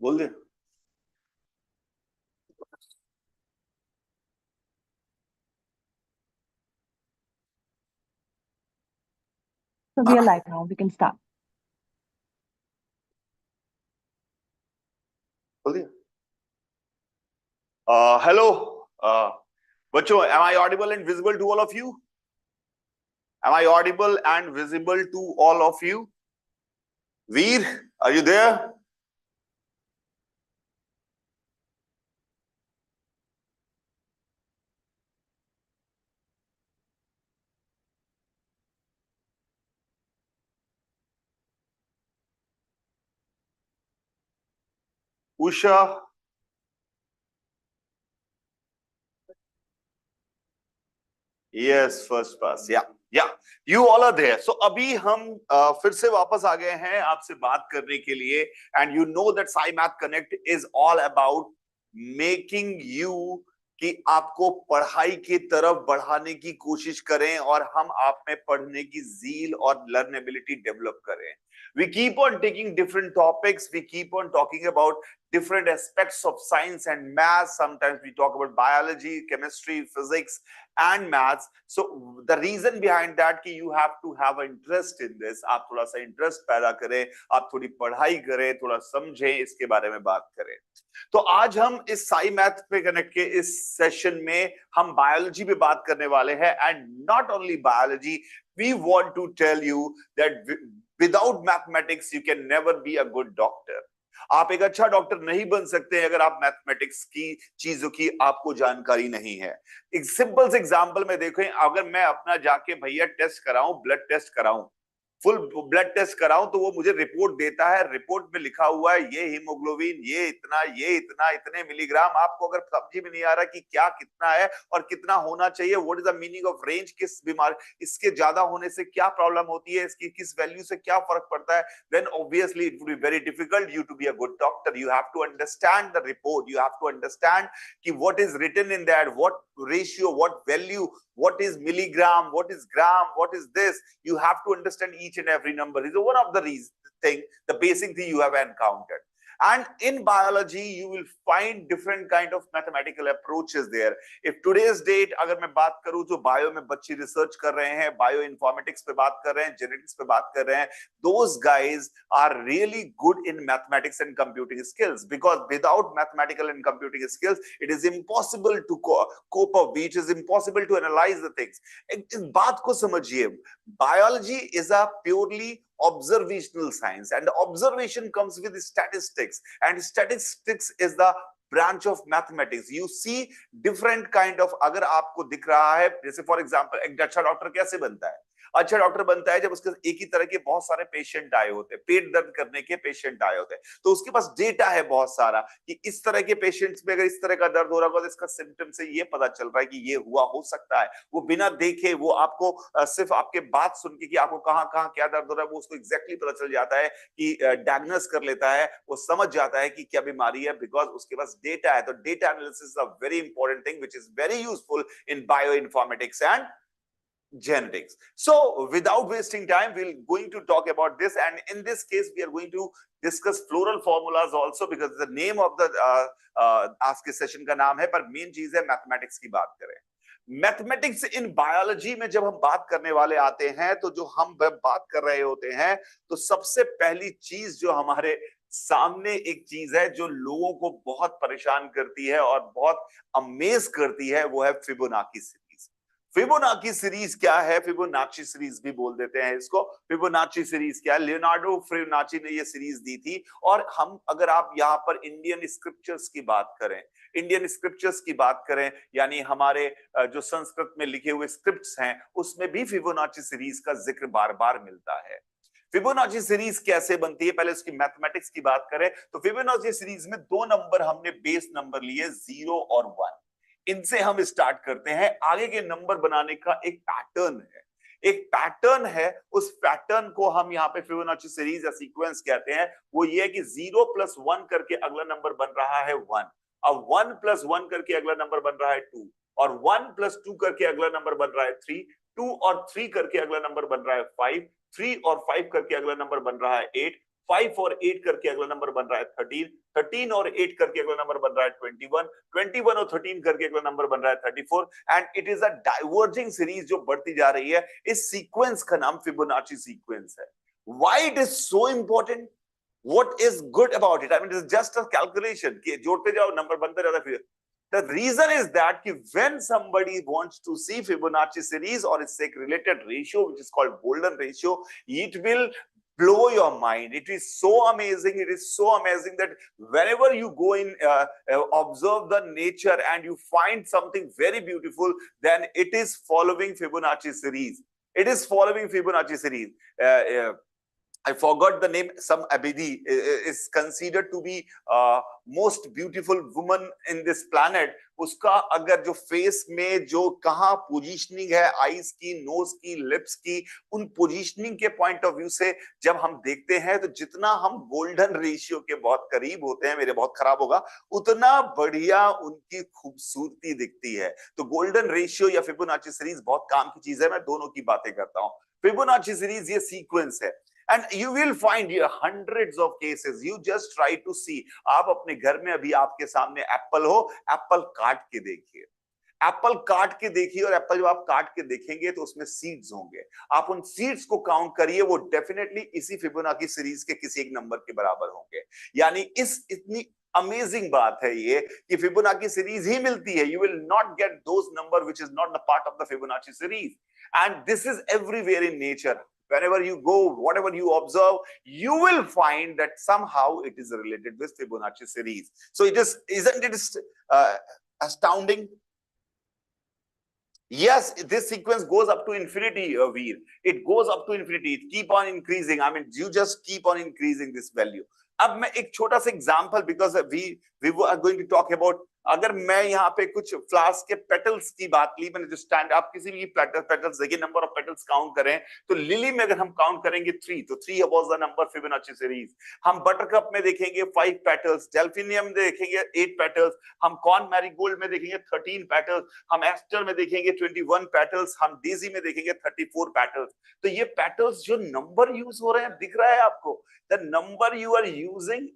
बोल दे। So we are live now. We can start. बोल दिया। हेलो बच्चों, am I audible and visible to all of you? Am I audible and visible to all of you? Veer, are you there? Usha? Yes, first pass. Yeah, yeah. You all are there. So अभी हम फिर से वापस आ गए हैं आपसे बात करने के लिए. And you know that Sai Math Connect is all about making you कि आपको पढ़ाई की तरफ बढ़ाने की कोशिश करें और हम आप में पढ़ने की ज़ील और लर्नेबिलिटी डेवलप करें. We keep on taking different topics. We keep on talking about different aspects of science and math. Sometimes we talk about biology, chemistry, physics, and maths. So the reason behind that कि you have to have an interest in this. आप थोड़ा सा interest पैदा करें, आप थोड़ी पढ़ाई करें, थोड़ा समझें, इसके बारे में बात करें. तो आज हम इस साई मैथ पे कनेक्ट के इस सेशन में हम बायोलॉजी पे बात करने वाले हैं. And not only biology, we want to tell you that without mathematics you can never be a good doctor. आप एक अच्छा डॉक्टर नहीं बन सकते अगर आप मैथमेटिक्स की चीजों की आपको जानकारी नहीं है. एक सिंपल से एग्जांपल में देखें, अगर मैं अपना जाके भैया टेस्ट कराऊं, ब्लड टेस्ट कराऊं, फुल ब्लड टेस्ट कराऊं, तो वो मुझे रिपोर्ट देता है. रिपोर्ट में लिखा हुआ है ये हीमोग्लोबिन, ये इतना इतने मिलीग्राम. आपको अगर समझ में नहीं आ रहा कि क्या कितना है और कितना होना चाहिए, what is the meaning of range, किस बीमारी, इसके ज्यादा होने से क्या प्रॉब्लम होती है, इसकी किस वैल्यू से क्या फर्क पड़ता है, then obviously it would be very difficult you to be a good doctor. You have to understand the report, you have to understand कि what is written in that, what ratio, what value, what is milligram, what is gram, what is this. You have to understand each and every number. Is one of the thing, the basic thing you have encountered. And in biology you will find different kind of mathematical approaches there. If today's date अगर मैं बात करूं तो bio में बच्चे research कर रहे हैं, बायो इन्फॉर्मेटिक्स पे बात कर रहे हैं, जेनेटिक्स पे बात कर रहे हैं, those guys are really good in mathematics and computing skills, because without mathematical and computing skills it is impossible to cope up, it is impossible to analyze the things. इस बात को समझिए, biology is a purely observational science, and observation comes with statistics, and statistics is the branch of mathematics. You see different kind of, अगर आपको दिख रहा है, जैसे फॉर एग्जांपल एक अच्छा डॉक्टर कैसे बनता है? अच्छा डॉक्टर बनता है जब उसके एक ही तरह के बहुत सारे पेशेंट आए होते हैं, पेट दर्द करने के पेशेंट आए होते हैं, तो उसके पास डेटा है बहुत सारा कि इस तरह के पेशेंट्स में अगर इस तरह का दर्द हो रहा होगा तो इसका सिम्टम से ये पता चल रहा है कि ये हुआ हो सकता है. वो बिना देखे, वो आपको सिर्फ आपके बात सुन के कि आपको कहाँ कहाँ क्या दर्द हो रहा है, वो उसको एग्जैक्टली पता चल जाता है कि डायग्नोस कर लेता है, वो समझ जाता है कि क्या बीमारी है, बिकॉज उसके पास डेटा है. तो data analysis is a very important thing which is very useful in bio informatics and genetics. So without wasting time, we're going to talk about this, and in this case we are going to discuss floral formulas also, because the name of the आज के session का नाम है, पर main चीज है mathematics की बात करें. मैथमेटिक्स इन बायोलॉजी में जब हम बात करने वाले आते हैं, तो जो हम बात कर रहे होते हैं, तो सबसे पहली चीज जो हमारे सामने एक चीज है जो लोगों को बहुत परेशान करती है और बहुत अमेज करती है, वो है फिबोनाची सीरीज. फिबोनाची सीरीज क्या है? फिबोनाची सीरीज भी बोल देते हैं इसको. फिबोनाची सीरीज क्या है? लियोनार्डो फिबोनाची ने ये सीरीज दी थी. और हम, अगर आप यहाँ पर इंडियन स्क्रिप्चर्स की बात करें, इंडियन स्क्रिप्चर्स की बात करें, यानी हमारे जो संस्कृत में लिखे हुए स्क्रिप्ट्स हैं, उसमें भी फिबोनाची सीरीज का जिक्र बार बार मिलता है. फिबोनाची सीरीज कैसे बनती है, पहले उसकी मैथमेटिक्स की बात करें, तो फिबोनाची सीरीज में दो नंबर हमने बेस नंबर लिए, 0 और 1. इनसे हम स्टार्ट करते हैं. आगे के नंबर बनाने का एक पैटर्न है, एक पैटर्न है. उस पैटर्न को हम यहाँ पे फिबोनाची सीरीज या सीक्वेंस कहते हैं. वो ये है कि 0 + 1 करके अगला नंबर बन रहा है 1, अब 1 + 1 करके अगला नंबर बन रहा है 2, और 1 + 2 करके अगला नंबर बन रहा है 3, 2 और 3 करके अगला नंबर बन रहा है 5, 3 और 5 करके अगला नंबर बन रहा है 8, 5 और 8 करके अगला नंबर बन रहा है 13, 13 और 8 करके अगला नंबर बन रहा है 21, 21 और 13 करके अगला नंबर बन रहा है 34 and it is a diverging series जो बढ़ती जा रही है। इस सीक्वेंस का नाम फिबोनाची सीक्वेंस है। Why it is so important, what is good about it, I mean it is just a calculation कि जोड़ते जाओ नंबर बनते रहता है। फिर the reason is that when somebody wants to see Fibonacci series or its related ratio, which is called golden ratio, it will blow your mind. It is so amazing. It is so amazing that whenever you go in, observe the nature and you find something very beautiful, then it is following Fibonacci series. It is following Fibonacci series. I forgot the name. Some Abidi is considered to be most beautiful woman in this planet. उसका अगर जो face में जो कहाँ positioning है, eyes की, knows की, lips की, उन पोजीशनिंग के पॉइंट ऑफ व्यू से जब हम देखते हैं तो जितना हम गोल्डन रेशियो के बहुत करीब होते हैं, मेरे बहुत खराब होगा, उतना बढ़िया उनकी खूबसूरती दिखती है। तो गोल्डन रेशियो या फिबोनाची सीरीज बहुत काम की चीज है। मैं दोनों की बातें करता हूँ। फिबोनाची सीरीज ये सीक्वेंस है and you will find here hundreds of cases. You just try to see. आप अपने घर में अभी आपके सामने एप्पल हो, एप्पल काट के देखिए, एप्पल काट के देखिए और एप्पल जब आप काट के देखेंगे तो उसमें सीड्स होंगे। आप उन सीड्स को काउंट करिए, वो डेफिनेटली इसी फिबोनाची सीरीज के किसी एक नंबर के बराबर होंगे। यानी इस इतनी अमेजिंग बात है ये कि फिबोनाची सीरीज ही मिलती है। You will not get those number which is not the part of the Fibonacci series and this is everywhere in nature. Whenever you go, whatever you observe, you will find that somehow it is related with Fibonacci series. So it is, isn't it astounding? Yes, this sequence goes up to infinity, Veer. It goes up to infinity. It keep on increasing. I mean, you just keep on increasing this value. अब मैं एक छोटा सा example, because we are going to talk about, अगर मैं यहाँ पे कुछ फ्लावर्स के पेटल्स की बात ली, मैंने जो स्टैंड, आप किसी भी पेटल्स देखिए, नंबर ऑफ पेटल्स काउंट करें तो लिली में अगर हम काउंट करेंगे 3, तो 3 was the number Fibonacci series. हम बटरकप में देखेंगे 5 पेटल्स, डेल्फिनियम में देखेंगे 8 पेटल्स, हम कॉर्न मैरीगोल्ड में देखेंगे 13 पेटल्स, हम एस्टर में देखेंगे 21 पेटल्स, हम डेजी में देखेंगे 34 पेटल्स। तो ये पेटल्स जो नंबर यूज हो रहे हैं, दिख रहा है आपको? The number you are using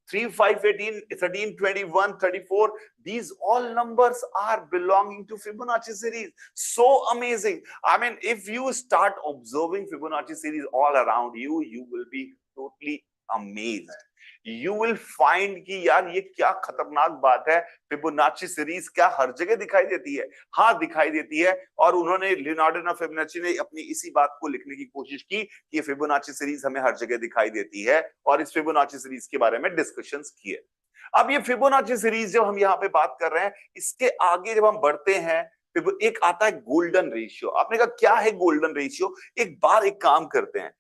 3, 5, 18, 13, 21, 34, these all numbers are belonging to Fibonacci series. So amazing. I mean, if you start observing Fibonacci series all around you, you will be totally amazed. You will find कि यार ये क्या खतरनाक बात है, Fibonacci series क्या हर जगह दिखाई देती है? हाँ, दिखाई देती है। और उन्होंने, लियोनार्डो दा विंची ने अपनी इसी बात को लिखने की कोशिश की कि फिबोनाची सीरीज हमें हर जगह दिखाई देती है, और इस फिबोनाची सीरीज के बारे में डिस्कशंस किए। अब ये फिबोनाची सीरीज जब हम यहाँ पे बात कर रहे हैं, इसके आगे जब हम बढ़ते हैं, एक आता है गोल्डन रेशियो। आपने कहा क्या है गोल्डन रेशियो? एक बार एक काम करते हैं,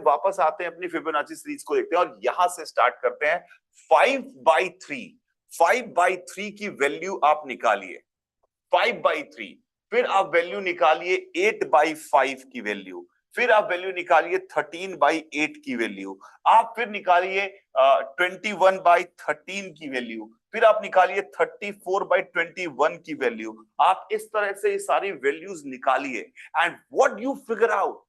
वापस आते हैं, अपनी फिबोनाची सीरीज को देखते हैं और यहां से स्टार्ट करते हैं। 5/3 की वैल्यू आप निकालिए, 5/3। फिर आप वैल्यू निकालिए 8/5 की वैल्यू, फिर आप वैल्यू निकालिए 13/8 की वैल्यू, आप फिर निकालिए 21/13 की वैल्यू, फिर आप निकालिए 34/21 की वैल्यू। आप इस तरह से ये सारी वैल्यूज निकालिए and what you figure out,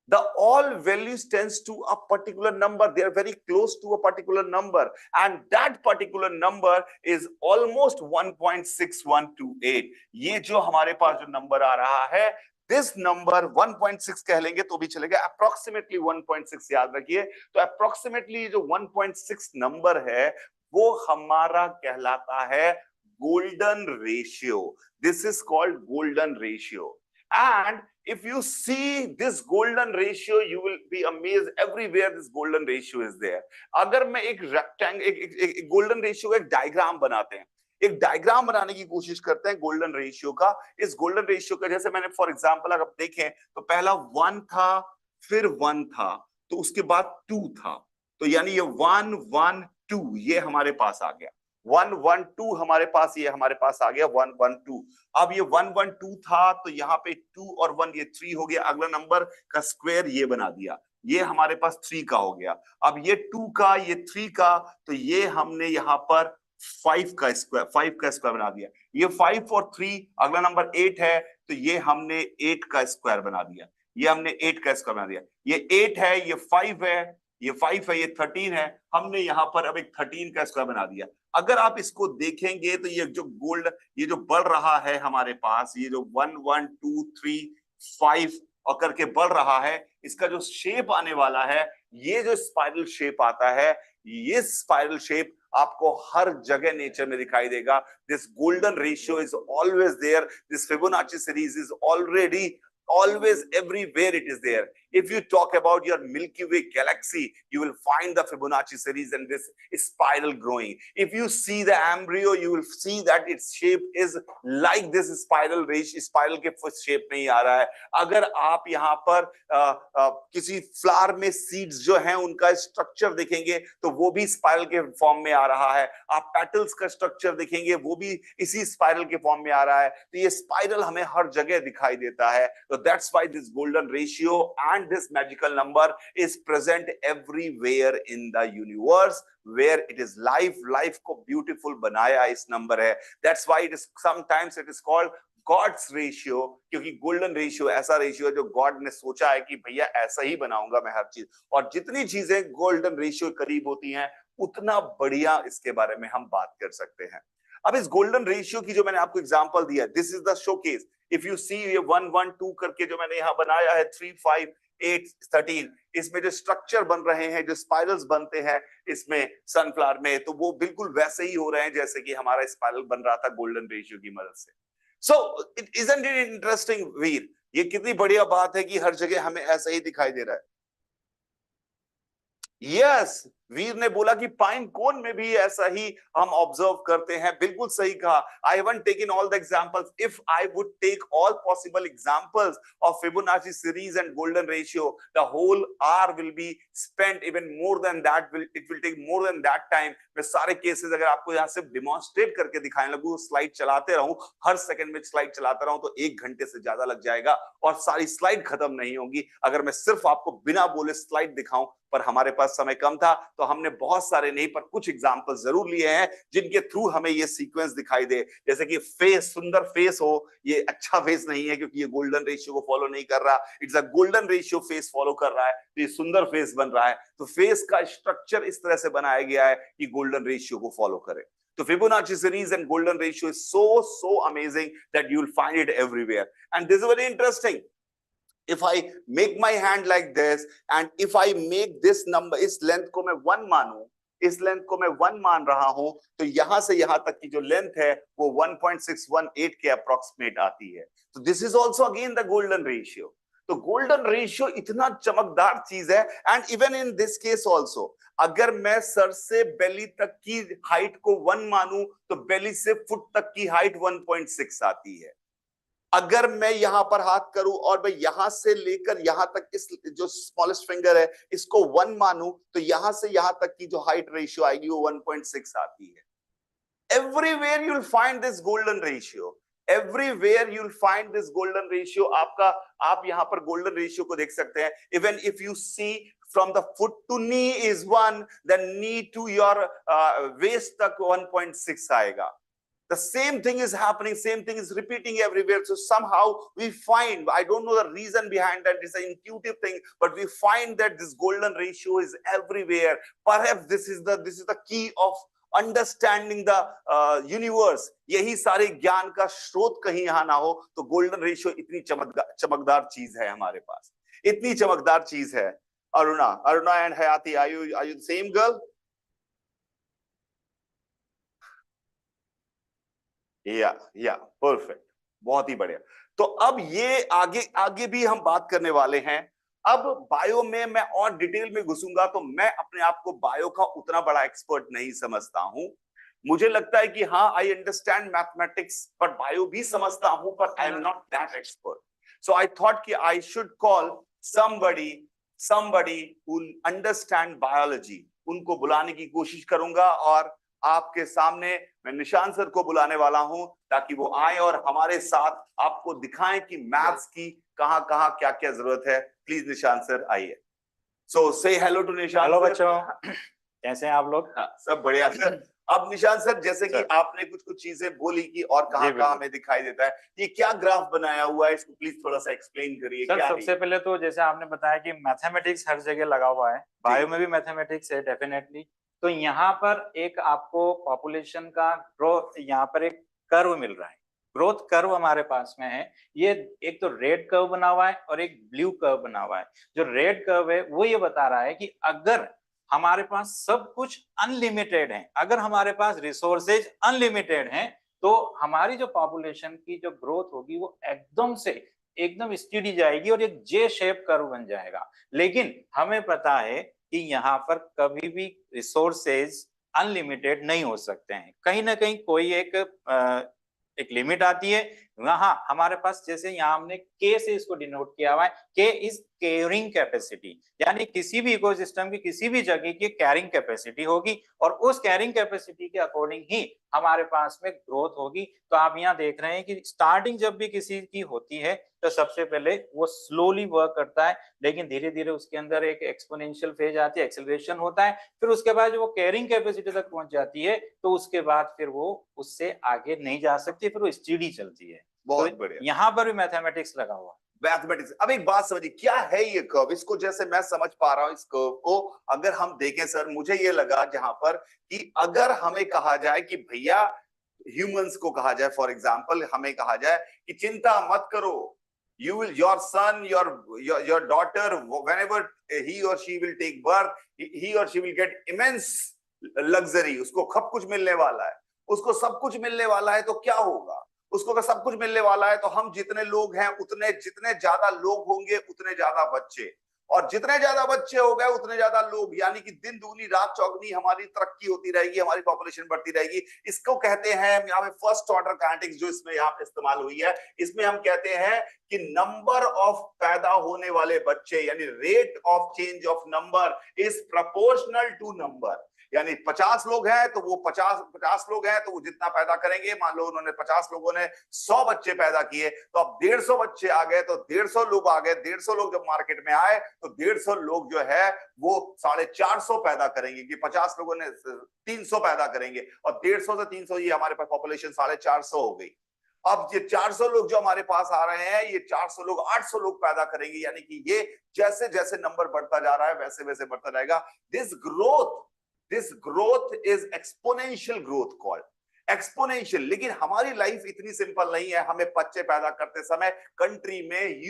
the all values tends to a particular number. They are very close to a particular number, and that particular number is almost 1.6128. ये जो हमारे पास जो नंबर आ रहा है, this number 1.6 कह लेंगे तो भी चलेगा, approximately 1.6 याद रखिए। तो approximately जो 1.6 नंबर है वो हमारा कहलाता है golden ratio. This is called golden ratio. And if you see this golden ratio, you will be amazed. Everywhere this golden ratio is there. अगर मैं एक रेक्टेंगल, एक गोल्डन रेशियो का एक डायग्राम बनाते हैं, एक डायग्राम बनाने की कोशिश करते हैं गोल्डन रेशियो का। इस गोल्डन रेशियो का, जैसे मैंने फॉर एग्जांपल अगर देखें तो पहला 1 था, फिर 1 था, तो उसके बाद 2 था, तो यानी ये 1 1 2 ये हमारे पास आ गया। 1 1 2 हमारे पास, ये हमारे पास आ गया 1 1 2। अब ये 1 1 2 था, तो यहाँ पे 2 और 1 ये 3 हो गया। अगला नंबर का स्क्वायर ये बना दिया, ये हमारे पास 3 का हो गया। अब ये 2 का, ये 3 का, तो ये हमने यहाँ पर 5 का स्क्वायर बना दिया। ये 5 और 3, अगला नंबर 8 है, तो ये हमने 8 का स्क्वायर बना दिया। ये हमने 8 का स्क्वायर बना दिया। ये 8 है, ये 5 है, ये 5 है, ये 13 है, हमने यहाँ पर अब एक 13 का स्क्वायर बना दिया। अगर आप इसको देखेंगे तो ये जो गोल्ड, ये जो बढ़ रहा है हमारे पास, ये जो 1 1 2 3 5 और करके बढ़ रहा है, इसका जो शेप आने वाला है, ये जो स्पाइरल शेप आता है, ये स्पाइरल शेप आपको हर जगह नेचर में दिखाई देगा। This golden ratio is always there, this Fibonacci series is already always everywhere it is there. If you talk about your Milky Way galaxy, you will find the Fibonacci series and this spiral growing. If you see the embryo, you will see that its shape is like this spiral ratio, spiral के shape में ही आ रहा है। अगर आप यहाँ पर किसी flower में सीड्स जो हैं उनका स्ट्रक्चर देखेंगे तो वो भी स्पाइरल के फॉर्म में आ रहा है। आप पेटल्स का स्ट्रक्चर देखेंगे वो भी इसी स्पाइरल के फॉर्म में आ रहा है। तो ये स्पाइरल हमें हर जगह दिखाई देता है। तो that's why this golden ratio and this magical number is present everywhere in the universe where it is life को beautiful बनाया इस नंबर है। That's why it is sometimes it is called God's ratio, क्योंकि golden ratio ऐसा ratio है जो God ने सोचा है कि भैया ऐसा ही बनाऊंगा मैं हर चीज, और जितनी चीजें गोल्डन रेशियो करीब होती हैं उतना बढ़िया इसके बारे में हम बात कर सकते हैं। अब इस गोल्डन रेशियो की जो मैंने आपको एग्जांपल दिया, this is the showcase. If you see ये 1 1 2 करके जो मैंने यहाँ बनाया है 3 5 8 13, इसमें जो स्ट्रक्चर बन रहे हैं, जो स्पाइरल्स बनते हैं इसमें सनफ्लावर में, तो वो बिल्कुल वैसे ही हो रहे हैं जैसे कि हमारा स्पाइरल बन रहा था गोल्डन रेशियो की मदद से। So it isn't it interesting Veer, ये कितनी बढ़िया बात है कि हर जगह हमें ऐसा ही दिखाई दे रहा है। यस, वीर ने बोला कि पाइन कोन में भी ऐसा ही हम ऑब्जर्व करते हैं। बिल्कुल सही कहा। I haven't taken all the examples. If I would take all possible examples of Fibonacci series and golden ratio, the whole hour will be spent even more than that, it will take more than that time. मैं सारे cases अगर आपको यहाँ से demonstrate करके दिखाने लगूं, slide चलाते रहूं, हर सेकंड में स्लाइड चलाता रहूं, तो 1 घंटे से ज्यादा लग जाएगा और सारी स्लाइड खत्म नहीं होंगी अगर मैं सिर्फ आपको बिना बोले स्लाइड दिखाऊं। पर हमारे पास समय कम था तो हमने बहुत सारे नहीं पर कुछ एग्जांपल जरूर लिए हैं जिनके थ्रू हमें ये सीक्वेंस दिखाई दे। जैसे कि फेस, सुंदर फेस हो, ये अच्छा फेस नहीं है क्योंकि ये गोल्डन रेशियो को फॉलो नहीं कर रहा, it's a golden ratio face follow कर रहा है, तो ये सुंदर फेस बन रहा है। तो फेस का स्ट्रक्चर इस तरह से बनाया गया है कि गोल्डन रेशियो को फॉलो करे। तो Fibonacci series and golden ratio is so amazing that you will find it everywhere. And this is very interesting. If I make my hand like this and if I make this number, इस length को मैं 1 मानूं, इस length को मैं 1 मान रहा हूं, तो यहां से यहां तक की जो लेंथ है वो 1.618 के अप्रोक्सीमेट आती है। तो this is also again the golden ratio. तो गोल्डन रेशियो इतना चमकदार चीज है। And even in this case also, अगर मैं सर से बेली तक की हाइट को 1 मानूं तो बेली से फुट तक की हाइट 1.6 आती है। अगर मैं यहां पर हाथ करूं और मैं यहां से लेकर यहां तक, इस जो स्मॉलेस्ट फिंगर है इसको 1 मानूं, तो यहां से यहां तक की जो हाइट रेशियो आएगी वो 1.6 आती है। Everywhere you will find this golden ratio, everywhere you will find this golden ratio. आप यहां पर गोल्डन रेशियो को देख सकते हैं। Even if you see from the foot to knee is 1, then knee to your waist तक 1.6 आएगा। The same thing is happening, same thing is repeating everywhere. So somehow we find, I don't know the reason behind that, it's an intuitive thing, but we find that this golden ratio is everywhere. Perhaps this is the key of understanding the universe. यही सारे ज्ञान का स्रोत कहीं यहाँ ना हो तो गोल्डन रेशियो इतनी चमकदार चीज है हमारे पास, इतनी चमकदार चीज है। Aruna and Hayati, are you the same girl? या परफेक्ट, बहुत ही बढ़िया। तो अब ये आगे भी हम बात करने वाले हैं। अब बायो में मैं और डिटेल में घुसूंगा तो मैं अपने आप को बायो का उतना बड़ा एक्सपर्ट नहीं समझता हूं। मुझे लगता है कि हाँ, आई अंडरस्टैंड मैथमेटिक्स, पर बायो भी समझता हूं, पर I am not that expert. So I thought कि I should call somebody who understand biology। उनको बुलाने की कोशिश करूंगा और आपके सामने मैं निशान सर को बुलाने वाला हूं ताकि वो आए और हमारे साथ आपको दिखाएं कि मैथ्स की कहां क्या जरूरत है। प्लीज निशान सर आइए। सो से हेलो टू निशान। हेलो बच्चों, कैसे हैं आप लोग? सब बढ़िया सर। अब निशान सर, जैसे कि सर। आपने कुछ कुछ चीजें बोली कि और जी, कहाँ बिल्कुल। कहाँ हमें दिखाई देता है, ये क्या ग्राफ बनाया हुआ है, इसको प्लीज थोड़ा सा एक्सप्लेन करिए। सर क्या है सबसे ये? पहले तो जैसे आपने बताया कि मैथमेटिक्स हर जगह लगा हुआ है, बायो में भी मैथमेटिक्स है डेफिनेटली। तो यहाँ पर एक आपको पॉपुलेशन का ग्रोथ, यहाँ पर एक कर्व मिल रहा है, ग्रोथ कर्व हमारे पास में है। ये एक तो रेड कर्व बना हुआ है और एक ब्लू कर्व बना हुआ है। जो रेड कर्व है वो ये बता रहा है कि अगर हमारे पास सब कुछ अनलिमिटेड है, अगर हमारे पास रिसोर्सेज अनलिमिटेड हैं, तो हमारी जो पॉपुलेशन की जो ग्रोथ होगी वो एकदम स्टीडी जाएगी और एक जे शेप कर्व बन जाएगा। लेकिन हमें पता है कि यहाँ पर कभी भी रिसोर्सेज अनलिमिटेड नहीं हो सकते हैं, कहीं ना कहीं कोई एक लिमिट आती है। वहां हमारे पास, जैसे यहाँ हमने के से इसको डिनोट किया हुआ है, के इज कैरिंग कैपेसिटी, यानी किसी भी इकोसिस्टम की किसी भी जगह की कैरिंग कैपेसिटी होगी और उस कैरिंग कैपेसिटी के अकॉर्डिंग ही हमारे पास में ग्रोथ होगी। तो आप यहाँ देख रहे हैं कि स्टार्टिंग जब भी किसी की होती है तो सबसे पहले वो स्लोली वर्क करता है, लेकिन धीरे धीरे उसके अंदर एक एक्सपोनेंशियल फेज आती है, एक्सेलरेशन होता है। फिर उसके बाद जो वो कैरिंग कैपेसिटी तक पहुंच जाती है तो उसके बाद फिर वो उससे आगे नहीं जा सकती, फिर वो स्टीडी चलती है। बहुत तो बढ़िया। यहाँ पर भी मैथमेटिक्स लगा हुआ है। मैथमेटिक्स। अब एक बात समझिए, क्या है ये कर्व? इसको जैसे मैं समझ पा रहा हूं, इस कर्व को अगर हम देखें सर, मुझे ये लगा जहां पर कि अगर हमें कहा जाए कि भैया, ह्यूमंस को कहा जाए, फॉर एग्जांपल हमें कहा जाए कि चिंता मत करो, you will, your son, your daughter, whenever he or she will take birth, he or she will get immense luxury, उसको सब कुछ मिलने वाला है, उसको सब कुछ मिलने वाला है। तो क्या होगा? उसको अगर सब कुछ मिलने वाला है तो हम जितने लोग हैं उतने, जितने ज्यादा लोग होंगे उतने ज्यादा बच्चे, और जितने ज्यादा बच्चे हो गए उतने ज्यादा लोग, यानी कि दिन दुगनी रात चौगनी हमारी तरक्की होती रहेगी, हमारी पॉपुलेशन बढ़ती रहेगी। इसको कहते हैं यहाँ पे फर्स्ट ऑर्डर काइनेटिक्स, जो इसमें यहाँ पे इस्तेमाल हुई है, इसमें हम कहते हैं कि नंबर ऑफ पैदा होने वाले बच्चे, यानी rate of change of number is proportional to number. यानी 50 लोग हैं तो वो 50 लोग हैं तो वो जितना पैदा करेंगे, मान लो उन्होंने 50 लोगों ने 100 बच्चे पैदा किए तो अब 150 बच्चे आ गए, तो 150 लोग आ गए। 150 लोग जब मार्केट में आए तो 150 लोग जो है वो 450 पैदा करेंगे, कि 50 लोगों ने 300 पैदा करेंगे, और 150 से 300 ये हमारे पास पॉपुलेशन 450 हो गई। अब ये 400 लोग जो हमारे पास आ रहे हैं, ये 400 लोग 800 लोग पैदा करेंगे, यानी कि ये जैसे जैसे नंबर बढ़ता जा रहा है वैसे वैसे बढ़ता रहेगा। This growth is exponential growth called exponential. लेकिन हमारी लाइफ इतनी सिंपल नहीं है। हमें बच्चे पैदा करते समय कंट्री में,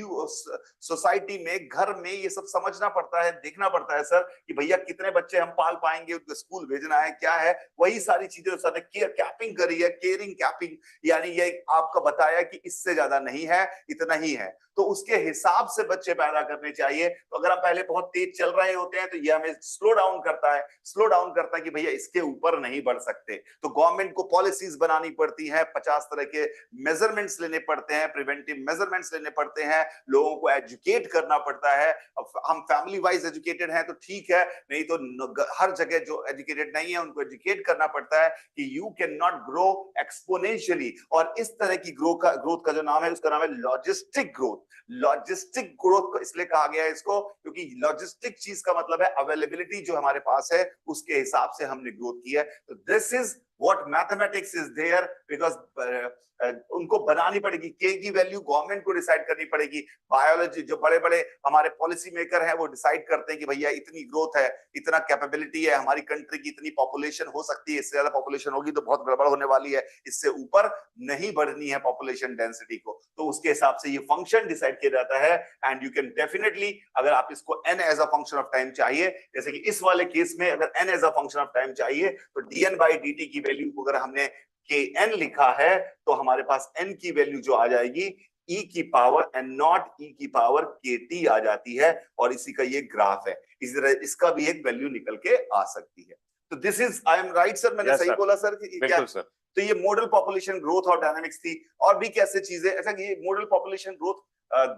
सोसाइटी में, घर में ये सब समझना पड़ता है, देखना पड़ता है सर कि भैया कितने बच्चे हम पाल पाएंगे, उनको स्कूल भेजना है, क्या है, वही सारी चीजें सर ने केयर कैपिंग करी है, केयरिंग कैपिंग, यानी ये आपका बताया कि इससे ज्यादा नहीं है, इतना ही है, तो उसके हिसाब से बच्चे पैदा करने चाहिए। तो अगर हम पहले बहुत तेज चल रहे होते हैं तो ये हमें स्लो डाउन करता है कि भैया इसके ऊपर नहीं बढ़ सकते। तो गवर्नमेंट को पॉलिसीज बनानी पड़ती है, 50 तरह के मेजरमेंट्स लेने पड़ते हैं, प्रिवेंटिव मेजरमेंट्स लेने पड़ते हैं, लोगों को एजुकेट करना पड़ता है। हम फैमिली वाइज एजुकेटेड हैं तो ठीक है, नहीं तो हर जगह जो एजुकेटेड नहीं है उनको एजुकेट करना पड़ता है कि you can not grow exponentially. और इस तरह की ग्रोथ का जो नाम है उसका नाम है लॉजिस्टिक ग्रोथ। लॉजिस्टिक ग्रोथ को इसलिए कहा गया है इसको क्योंकि लॉजिस्टिक चीज का मतलब है अवेलेबिलिटी जो हमारे पास है उसके हिसाब से हमने ग्रोथ की है। तो this is what mathematics is there because उनको बनानी पड़ेगी, के की वैल्यू गवर्नमेंट को डिसाइड करनी पड़ेगी। बायोलॉजी जो बड़े बड़े हमारे पॉलिसी मेकर हैं वो डिसाइड करते हैं कि भैया इतनी ग्रोथ है, इतना कैपेबिलिटी है, हमारी कंट्री की इतनी पॉपुलेशन हो सकती है, इससे ज्यादा पॉपुलेशन होगी तो बहुत गड़बड़ होने वाली है, इससे ऊपर नहीं बढ़नी है पॉपुलेशन डेंसिटी को। तो उसके हिसाब से ये फंक्शन डिसाइड किया जाता है। एंड यू कैन डेफिनेटली, अगर आप इसको n as a function of time चाहिए, जैसे कि इस वाले केस में अगर n as a function of time चाहिए तो dn/dt की वैल्यू को अगर हमने kn लिखा है तो हमारे पास n की वैल्यू जो आ जाएगी e की पावर n नॉट e की पावर kt आ जाती है, और इसी का ये ग्राफ है। इसी तरह इसका भी एक वैल्यू निकल के आ सकती है। तो this is, I am right sir? मैंने सही बोला सर? बिल्कुल सर। तो ये मॉडल पॉपुलेशन ग्रोथ और डायनामिक्स थी। और भी कैसे चीजें, ऐसा कि ये मॉडल पॉपुलेशन ग्रोथ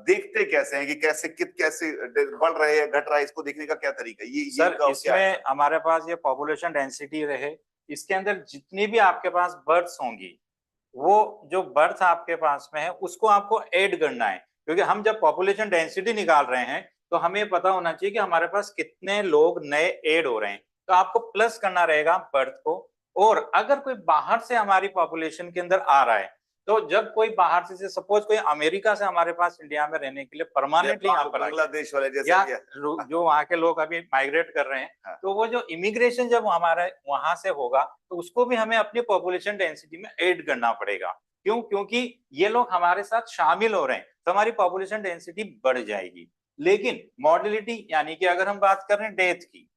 देखते कैसे हैं कि कैसे बढ़ रहे हैं, घट रहा है, इसको देखने का क्या तरीका है? ये सर इसमें हमारे पास ये पॉपुलेशन डेंसिटी रहे, इसके अंदर जितनी भी आपके पास बर्थ्स होंगी, वो जो बर्थ आपके पास में है उसको आपको ऐड करना है, क्योंकि हम जब पॉपुलेशन डेंसिटी निकाल रहे हैं तो हमें पता होना चाहिए कि हमारे पास कितने लोग नए ऐड हो रहे हैं। तो आपको प्लस करना रहेगा बर्थ को, और अगर कोई बाहर से हमारी पॉपुलेशन के अंदर आ रहा है, तो जब कोई बाहर से सपोज कोई अमेरिका से हमारे पास इंडिया में रहने के लिए परमानेंटली यहाँ पर बांग्लादेश वाले जैसे या जो वहाँ के लोग अभी माइग्रेट कर रहे हैं, हाँ। तो वो जो इमिग्रेशन जब हमारे वहां से होगा तो उसको भी हमें अपनी पॉपुलेशन डेंसिटी में ऐड करना पड़ेगा। क्यों? क्योंकि ये लोग हमारे साथ शामिल हो रहे हैं तो हमारी पॉपुलेशन डेंसिटी बढ़ जाएगी। लेकिन मॉर्टेलिटी यानी कि अगर हम बात कर रहे हैं डेथ की,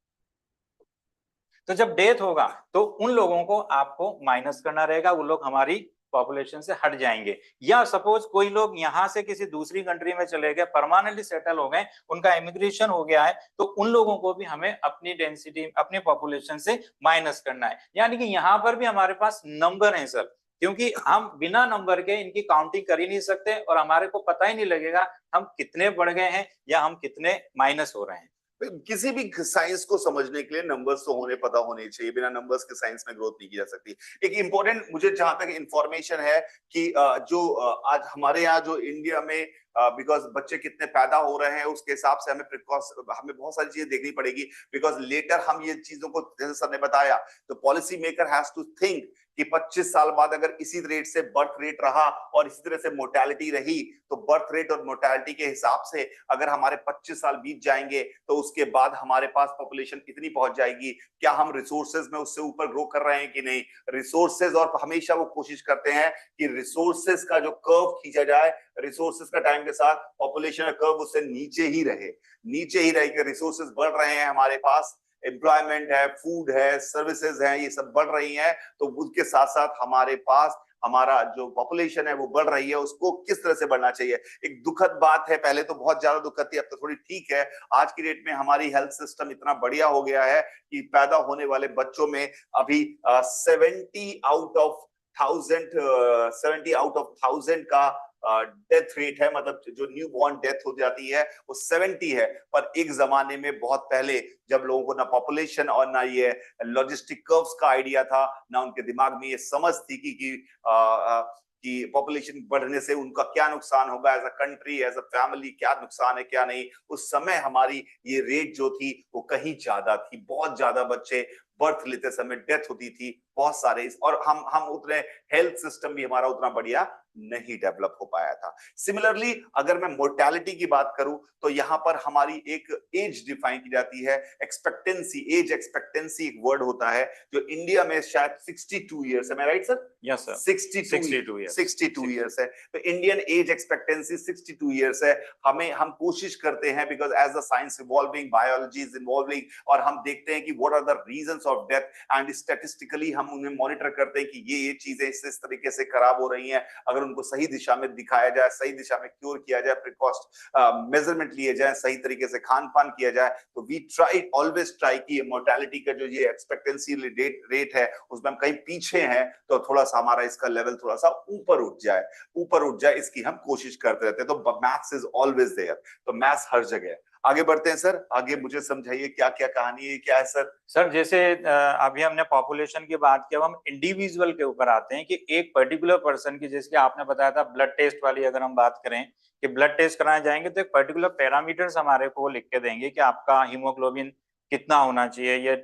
तो जब डेथ होगा तो उन लोगों को आपको माइनस करना रहेगा, वो लोग हमारी पॉपुलेशन से हट जाएंगे। या सपोज कोई लोग यहाँ से किसी दूसरी कंट्री में चले गए, परमानेंटली सेटल हो गए, उनका इमिग्रेशन हो गया है, तो उन लोगों को भी हमें अपनी डेंसिटी अपनी पॉपुलेशन से माइनस करना है। यानी कि यहाँ पर भी हमारे पास नंबर है सर, क्योंकि हम बिना नंबर के इनकी काउंटिंग कर ही नहीं सकते और हमारे को पता ही नहीं लगेगा हम कितने बढ़ गए हैं या हम कितने माइनस हो रहे हैं। किसी भी साइंस को समझने के लिए नंबर्स तो पता होने चाहिए, बिना नंबर्स के साइंस में ग्रोथ नहीं की जा सकती। एक इंपॉर्टेंट मुझे जहां तक इंफॉर्मेशन है कि जो आज हमारे यहाँ जो इंडिया में बिकॉज बच्चे कितने पैदा हो रहे हैं उसके हिसाब से हमें बहुत सारी चीजें देखनी पड़ेगी, बिकॉज लेटर हम ये चीजों को, जैसे सर ने बताया, तो policy maker has to think कि 25 साल बाद अगर इसी रेट से बर्थ रेट रहा और इसी तरह से मोर्टेलिटी रही, तो बर्थ रेट और मोर्टेलिटी के हिसाब से अगर हमारे 25 साल बीत जाएंगे तो उसके बाद हमारे पास पॉपुलेशन इतनी पहुंच जाएगी, क्या हम रिसोर्सेज में उससे ऊपर ग्रो कर रहे हैं कि नहीं। रिसोर्सेज, और हमेशा वो कोशिश करते हैं कि रिसोर्सेज का जो कर्व खींचा जाए, रिसोर्सेज का टाइम के साथ पॉपुलेशन का कर्व उससे नीचे ही रहे कि रिसोर्सेज बढ़ रहे हैं हमारे पास, एम्प्लॉयमेंट है, फूड है, सर्विसेज है, ये सब बढ़ रही हैं, तो उसके साथ साथ हमारे पास हमारा जो पॉपुलेशन है वो बढ़ रही है, उसको किस तरह से बढ़ना चाहिए। एक दुखद बात है, पहले तो बहुत ज्यादा दुखद थी, अब तो थोड़ी ठीक है। आज की डेट में हमारी हेल्थ सिस्टम इतना बढ़िया हो गया है कि पैदा होने वाले बच्चों में अभी 70 आउट ऑफ 1000 का डेथ रेट है, मतलब जो न्यू बॉर्न डेथ हो जाती है वो 70 है। पर एक जमाने में बहुत पहले जब लोगों को ना पॉपुलेशन और ना ये लॉजिस्टिक कर्व्स का आइडिया था, ना उनके दिमाग में ये समझ थी कि पॉपुलेशन बढ़ने से उनका क्या नुकसान होगा, as a country, as a family क्या नुकसान है क्या नहीं, उस समय हमारी ये रेट जो थी वो कहीं ज्यादा थी। बहुत ज्यादा बच्चे बर्थ लेते समय डेथ होती थी, बहुत सारे, और हम उतने हेल्थ सिस्टम भी हमारा उतना बढ़िया नहीं डेवलप हो पाया था। सिमिलरली अगर मैं मोर्टेलिटी की बात करूं तो यहां पर हमारी एक एज डिफाइन की जाती है, एक्सपेक्टेंसी, एज एक्सपेक्टेंसी एक वर्ड होता है जो इंडिया में शायद 62 इयर्स है, मैं right sir? Yes sir, 62 years है। तो इंडियन एज एक्सपेक्टेंसी 62 इयर्स है। हम कोशिश करते हैं, because as the science evolving, biology is evolving, और हम देखते हैं कि what are the reasons of death, and statistically हम उन्हें मॉनिटर करते हैं कि ये चीजें इस तरीके से खराब हो रही हैं। अगर उनको सही दिशा में दिखाया जाए, सही दिशा में क्योर किया जाए, प्रिकॉस्ट मेजरमेंट लिए जाए, सही तरीके से खान पान किया जाए, तो वी ऑलवेज ट्राई की मोर्टेलिटी का जो ये एक्सपेक्टेंसी रेट है उसमें हम कहीं पीछे हैं तो थोड़ा सा हमारा इसका लेवल थोड़ा सा ऊपर उठ जाए, इसकी हम कोशिश करते रहते हैं। तो मैथ्स इज ऑलवेज देयर, तो मैथ्स हर जगह है। आगे बढ़ते हैं सर, आगे मुझे समझाइए क्या क्या कहानी है, क्या है सर? सर जैसे अभी हमने पॉपुलेशन की बात की, अब हम इंडिविजुअल के ऊपर आते हैं कि एक पर्टिकुलर पर्सन की, जैसे आपने बताया था ब्लड टेस्ट वाली, अगर हम बात करें कि ब्लड टेस्ट कराने जाएंगे तो एक पर्टिकुलर पैरामीटर्स हमारे को लिख के देंगे कि आपका हीमोग्लोबिन कितना होना चाहिए, ये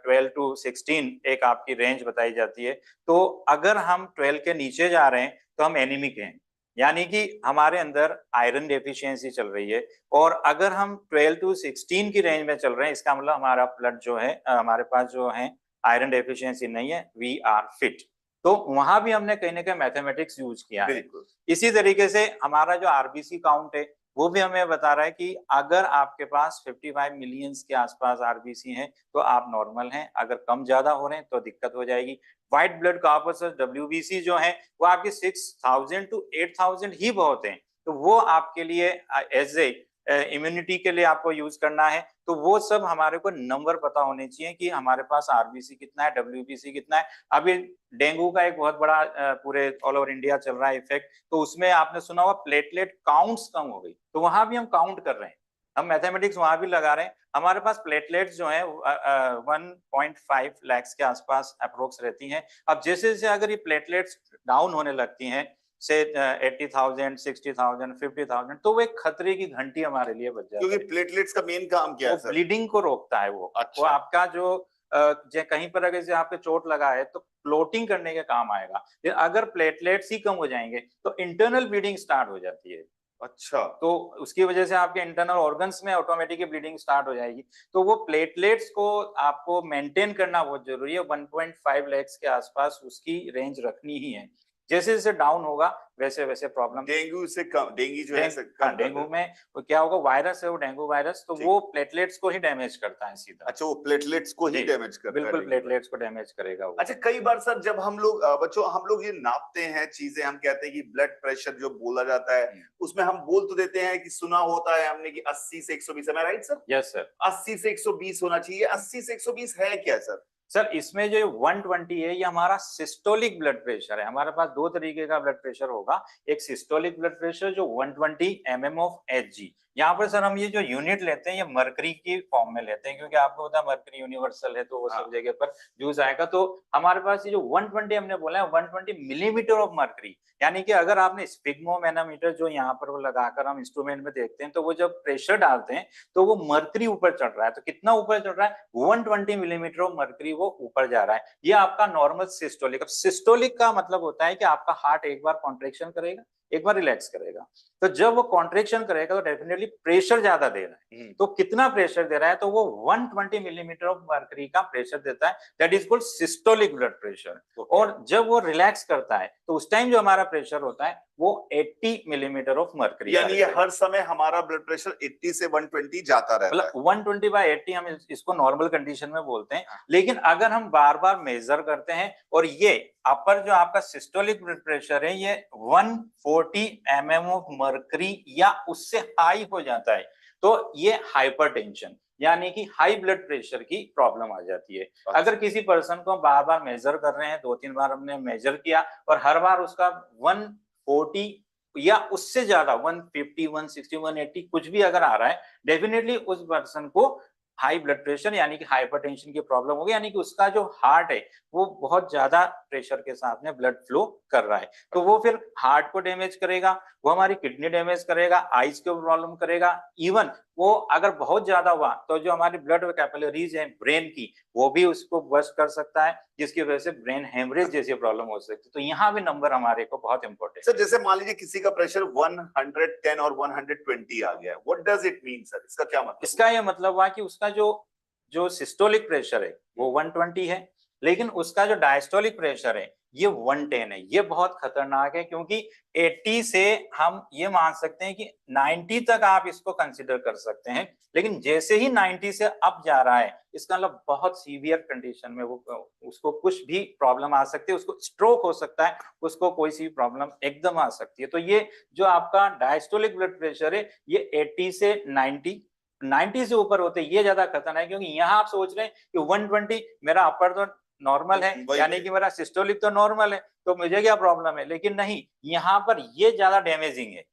12 to 16 एक आपकी रेंज बताई जाती है। तो अगर हम 12 के नीचे जा रहे हैं तो हम एनीमिक हैं, यानी कि हमारे अंदर आयरन डेफिशिएंसी चल रही है। और अगर हम 12 to 16 की रेंज में चल रहे हैं, इसका मतलब हमारा ब्लड जो है, हमारे पास जो है आयरन डेफिशिएंसी नहीं है, वी आर फिट। तो वहां भी हमने कहीं ना कहीं मैथमेटिक्स यूज किया है। इसी तरीके से हमारा जो आरबीसी काउंट है वो भी हमें बता रहा है कि अगर आपके पास 55 मिलियंस के आसपास आरबीसी हैं तो आप नॉर्मल हैं, अगर कम ज्यादा हो रहे हैं तो दिक्कत हो जाएगी। व्हाइट ब्लड कॉर्पसल्स डब्ल्यूबीसी जो है वो आपके 6000 to 8000 ही बहुत हैं, तो वो आपके लिए एज ए इम्यूनिटी के लिए आपको यूज करना है। तो वो सब हमारे को नंबर पता होने चाहिए कि हमारे पास आरबीसी कितना है, डब्ल्यूबीसी कितना है। अभी डेंगू का एक बहुत बड़ा पूरे ऑल ओवर इंडिया चल रहा है इफेक्ट, तो उसमें आपने सुना होगा प्लेटलेट काउंट्स कम हो गई, तो वहां भी हम काउंट कर रहे हैं, हम मैथमेटिक्स वहां भी लगा रहे हैं। हमारे पास प्लेटलेट्स जो है 1.5 लाख के आसपास अप्रोक्स रहती हैं। अब जैसे जैसे अगर ये प्लेटलेट्स डाउन होने लगती हैं, से 80,000, 60,000, 50,000, तो वो एक खतरे की घंटी हमारे लिए बज जाती है। क्योंकि प्लेटलेट्स का मेन काम क्या है सर? ब्लीडिंग को रोकता है वो। अच्छा। वो आपका जो कहीं पर अगर जैसे आपके चोट लगा है तो क्लोटिंग करने के काम आएगा। अगर प्लेटलेट्स ही कम हो जाएंगे तो इंटरनल ब्लीडिंग स्टार्ट हो जाती है। अच्छा, तो उसकी वजह से आपके इंटरनल ऑर्गन्स में ऑटोमेटिकली ब्लीडिंग स्टार्ट हो जाएगी। तो वो प्लेटलेट्स को आपको मेंटेन करना बहुत जरूरी है। 1.5 लाख के आसपास उसकी रेंज रखनी ही है। जैसे जैसे डाउन होगा वैसे वैसे प्रॉब्लम। डेंगू से कम, डेंगू जो है कम कर डेंगू देता है। में वो क्या होगा, वायरस है वो डेंगू वायरस, तो ठीक। वो प्लेटलेट्स को ही डैमेज करता है सीधा। अच्छा, वो प्लेटलेट्स को ही जी, डैमेज करता है बिल्कुल डेंगू। प्लेटलेट्स को डैमेज करेगा वो। अच्छा, कई बार सर जब हम लोग बच्चों हम लोग ये नापते हैं चीजें, हम कहते हैं कि ब्लड प्रेशर जो बोला जाता है उसमें हम बोल तो देते हैं कि सुना होता है हमने कि 80 से 120 है, राइट सर? Yes sir. 80 से 120 होना चाहिए। 80 से 120 है क्या सर? सर इसमें जो 120 है ये हमारा सिस्टोलिक ब्लड प्रेशर है। हमारे पास दो तरीके का ब्लड प्रेशर होगा, एक सिस्टोलिक ब्लड प्रेशर जो 120 mm ऑफ Hg। यहाँ पर सर हम ये जो यूनिट लेते हैं ये मरकरी की फॉर्म में लेते हैं, क्योंकि आपको पता है मरकरी यूनिवर्सल है तो वो सब जगह पर यूज आएगा। तो हमारे पास ये जो 120 हमने बोला है 120 मिलीमीटर ऑफ मरकरी, यानी कि अगर आपने स्पिग्मोमेनोमीटर जो यहाँ पर वो लगाकर हम इंस्ट्रूमेंट में देखते हैं तो वो जब प्रेशर डालते हैं तो वो मरकरी ऊपर चढ़ रहा है। तो कितना ऊपर चढ़ रहा है? 120 मिलीमीटर ऑफ मरकरी वो ऊपर जा रहा है। ये आपका नॉर्मल सिस्टोलिक। अब सिस्टोलिक का मतलब होता है कि आपका हार्ट एक बार कॉन्ट्रेक्शन करेगा, एक बार रिलैक्स करेगा। तो जब वो कॉन्ट्रेक्शन करेगा तो डेफिनेटली प्रेशर ज्यादा दे रहा है। तो कितना प्रेशर दे रहा है? तो वो 120 मिलीमीटर ऑफ मरकरी का प्रेशर देता है, that is called systolic blood pressure. और जब वो रिलैक्स करता है तो उस टाइम जो हमारा प्रेशर होता है वो 80 मिलीमीटर ऑफ मरकरी। यानी ये हर समय हमारा ब्लड प्रेशर 80 से 120 जाता रहता है। मतलब 120/80 हम इसको नॉर्मल कंडीशन में बोलते हैं। लेकिन अगर हम बार बार मेजर करते हैं और ये अपर जो आपका सिस्टोलिक ब्लड प्रेशर है ये 140 mm ऑफ मरकरी या उससे हाई हो जाता है तो ये हाइपरटेंशन यानी कि हाई ब्लड प्रेशर की प्रॉब्लम आ जाती है। अगर किसी पर्सन को बार बार मेजर कर रहे हैं, 2-3 बार हमने मेजर किया और हर बार उसका 140 या उससे ज्यादा 150, 160, 180 कुछ भी अगर आ रहा है, डेफिनेटली उस पर्सन को हाई ब्लड प्रेशर यानी कि हाइपरटेंशन की प्रॉब्लम होगी, यानी कि उसका जो हार्ट है वो बहुत ज्यादा प्रेशर के साथ में ब्लड फ्लो कर रहा है। तो वो फिर हार्ट को डैमेज करेगा, वो हमारी किडनी डैमेज करेगा, आईज को प्रॉब्लम करेगा। इवन वो अगर बहुत ज्यादा हुआ तो जो हमारी ब्लड कैपिलरीज है ब्रेन की वो भी उसको बस्ट कर सकता है, जिसकी वजह से ब्रेन हेमरेज जैसी प्रॉब्लम हो सकती है। तो यहाँ भी नंबर हमारे को बहुत इंपॉर्टेंट सर। जैसे मान लीजिए किसी का प्रेशर 110 और 120 आ गया, what does it mean sir? इसका क्या मतलब? इसका ये मतलब हुआ कि उसका जो सिस्टोलिक प्रेशर है वो 120 है, लेकिन उसका जो डायस्टोलिक प्रेशर है ये 110 है। ये बहुत खतरनाक है, क्योंकि 80 से हम ये मान सकते हैं कि 90 तक आप इसको कंसिडर कर सकते हैं, लेकिन जैसे ही 90 से अप जा रहा है इसका मतलब बहुत सीवियर कंडीशन में वो उसको कुछ भी प्रॉब्लम आ सकती है, उसको स्ट्रोक हो सकता है, उसको कोई सी प्रॉब्लम एकदम आ सकती है। तो ये जो आपका डायस्टोलिक ब्लड प्रेशर है ये 80 से 90 से ऊपर होते ये ज्यादा खतरनाक है, क्योंकि यहाँ आप सोच रहे हैं कि 120 मेरा अपर तो नॉर्मल है, यानी कि मेरा सिस्टोलिक तो नॉर्मल है, तो मुझे क्या प्रॉब्लम है? लेकिन नहीं, यहाँ पर ये ज्यादा डैमेजिंग है,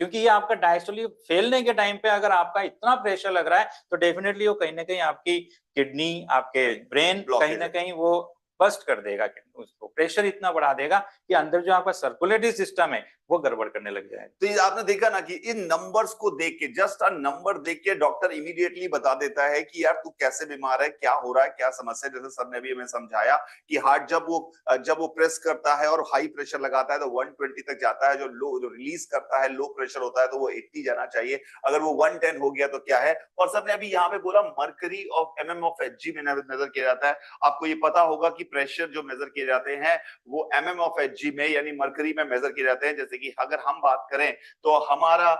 क्योंकि ये आपका डायस्टोलिक फैलने के टाइम पे अगर आपका इतना प्रेशर लग रहा है तो डेफिनेटली वो कहीं ना कहीं आपकी किडनी, आपके ब्रेन कहीं ना कहीं वो बस्ट कर देगा, उसको प्रेशर इतना बढ़ा देगा कि अंदर जो आपका सर्कुलेटरी सिस्टम है वो गड़बड़ करने लग जाए। तो ये आपने देखा ना कि इन नंबर्स को देख के, जस्ट अ नंबर देख के डॉक्टर इमीडिएटली बता देता है कि यार तू कैसे बीमार है, क्या हो रहा है, क्या समस्या। जैसे सर ने भी हमें समझाया कि हार्ट जब वो प्रेस करता है और हाई प्रेशर लगाता है तो 120 तक जाता है, जो रिलीज करता है लो प्रेशर होता है तो वो 80 जाना चाहिए। अगर वो 110 हो गया तो क्या है? और सर ने अभी यहाँ पे बोला mercury of mm of Hg में मेजर किया जाता है। आपको ये पता होगा कि प्रेशर जो मेजर किए जाते हैं वो mm ऑफ Hg में यानी मरकरी में मेजर किए जाते हैं। जैसे कि अगर हम बात करें तो हमारा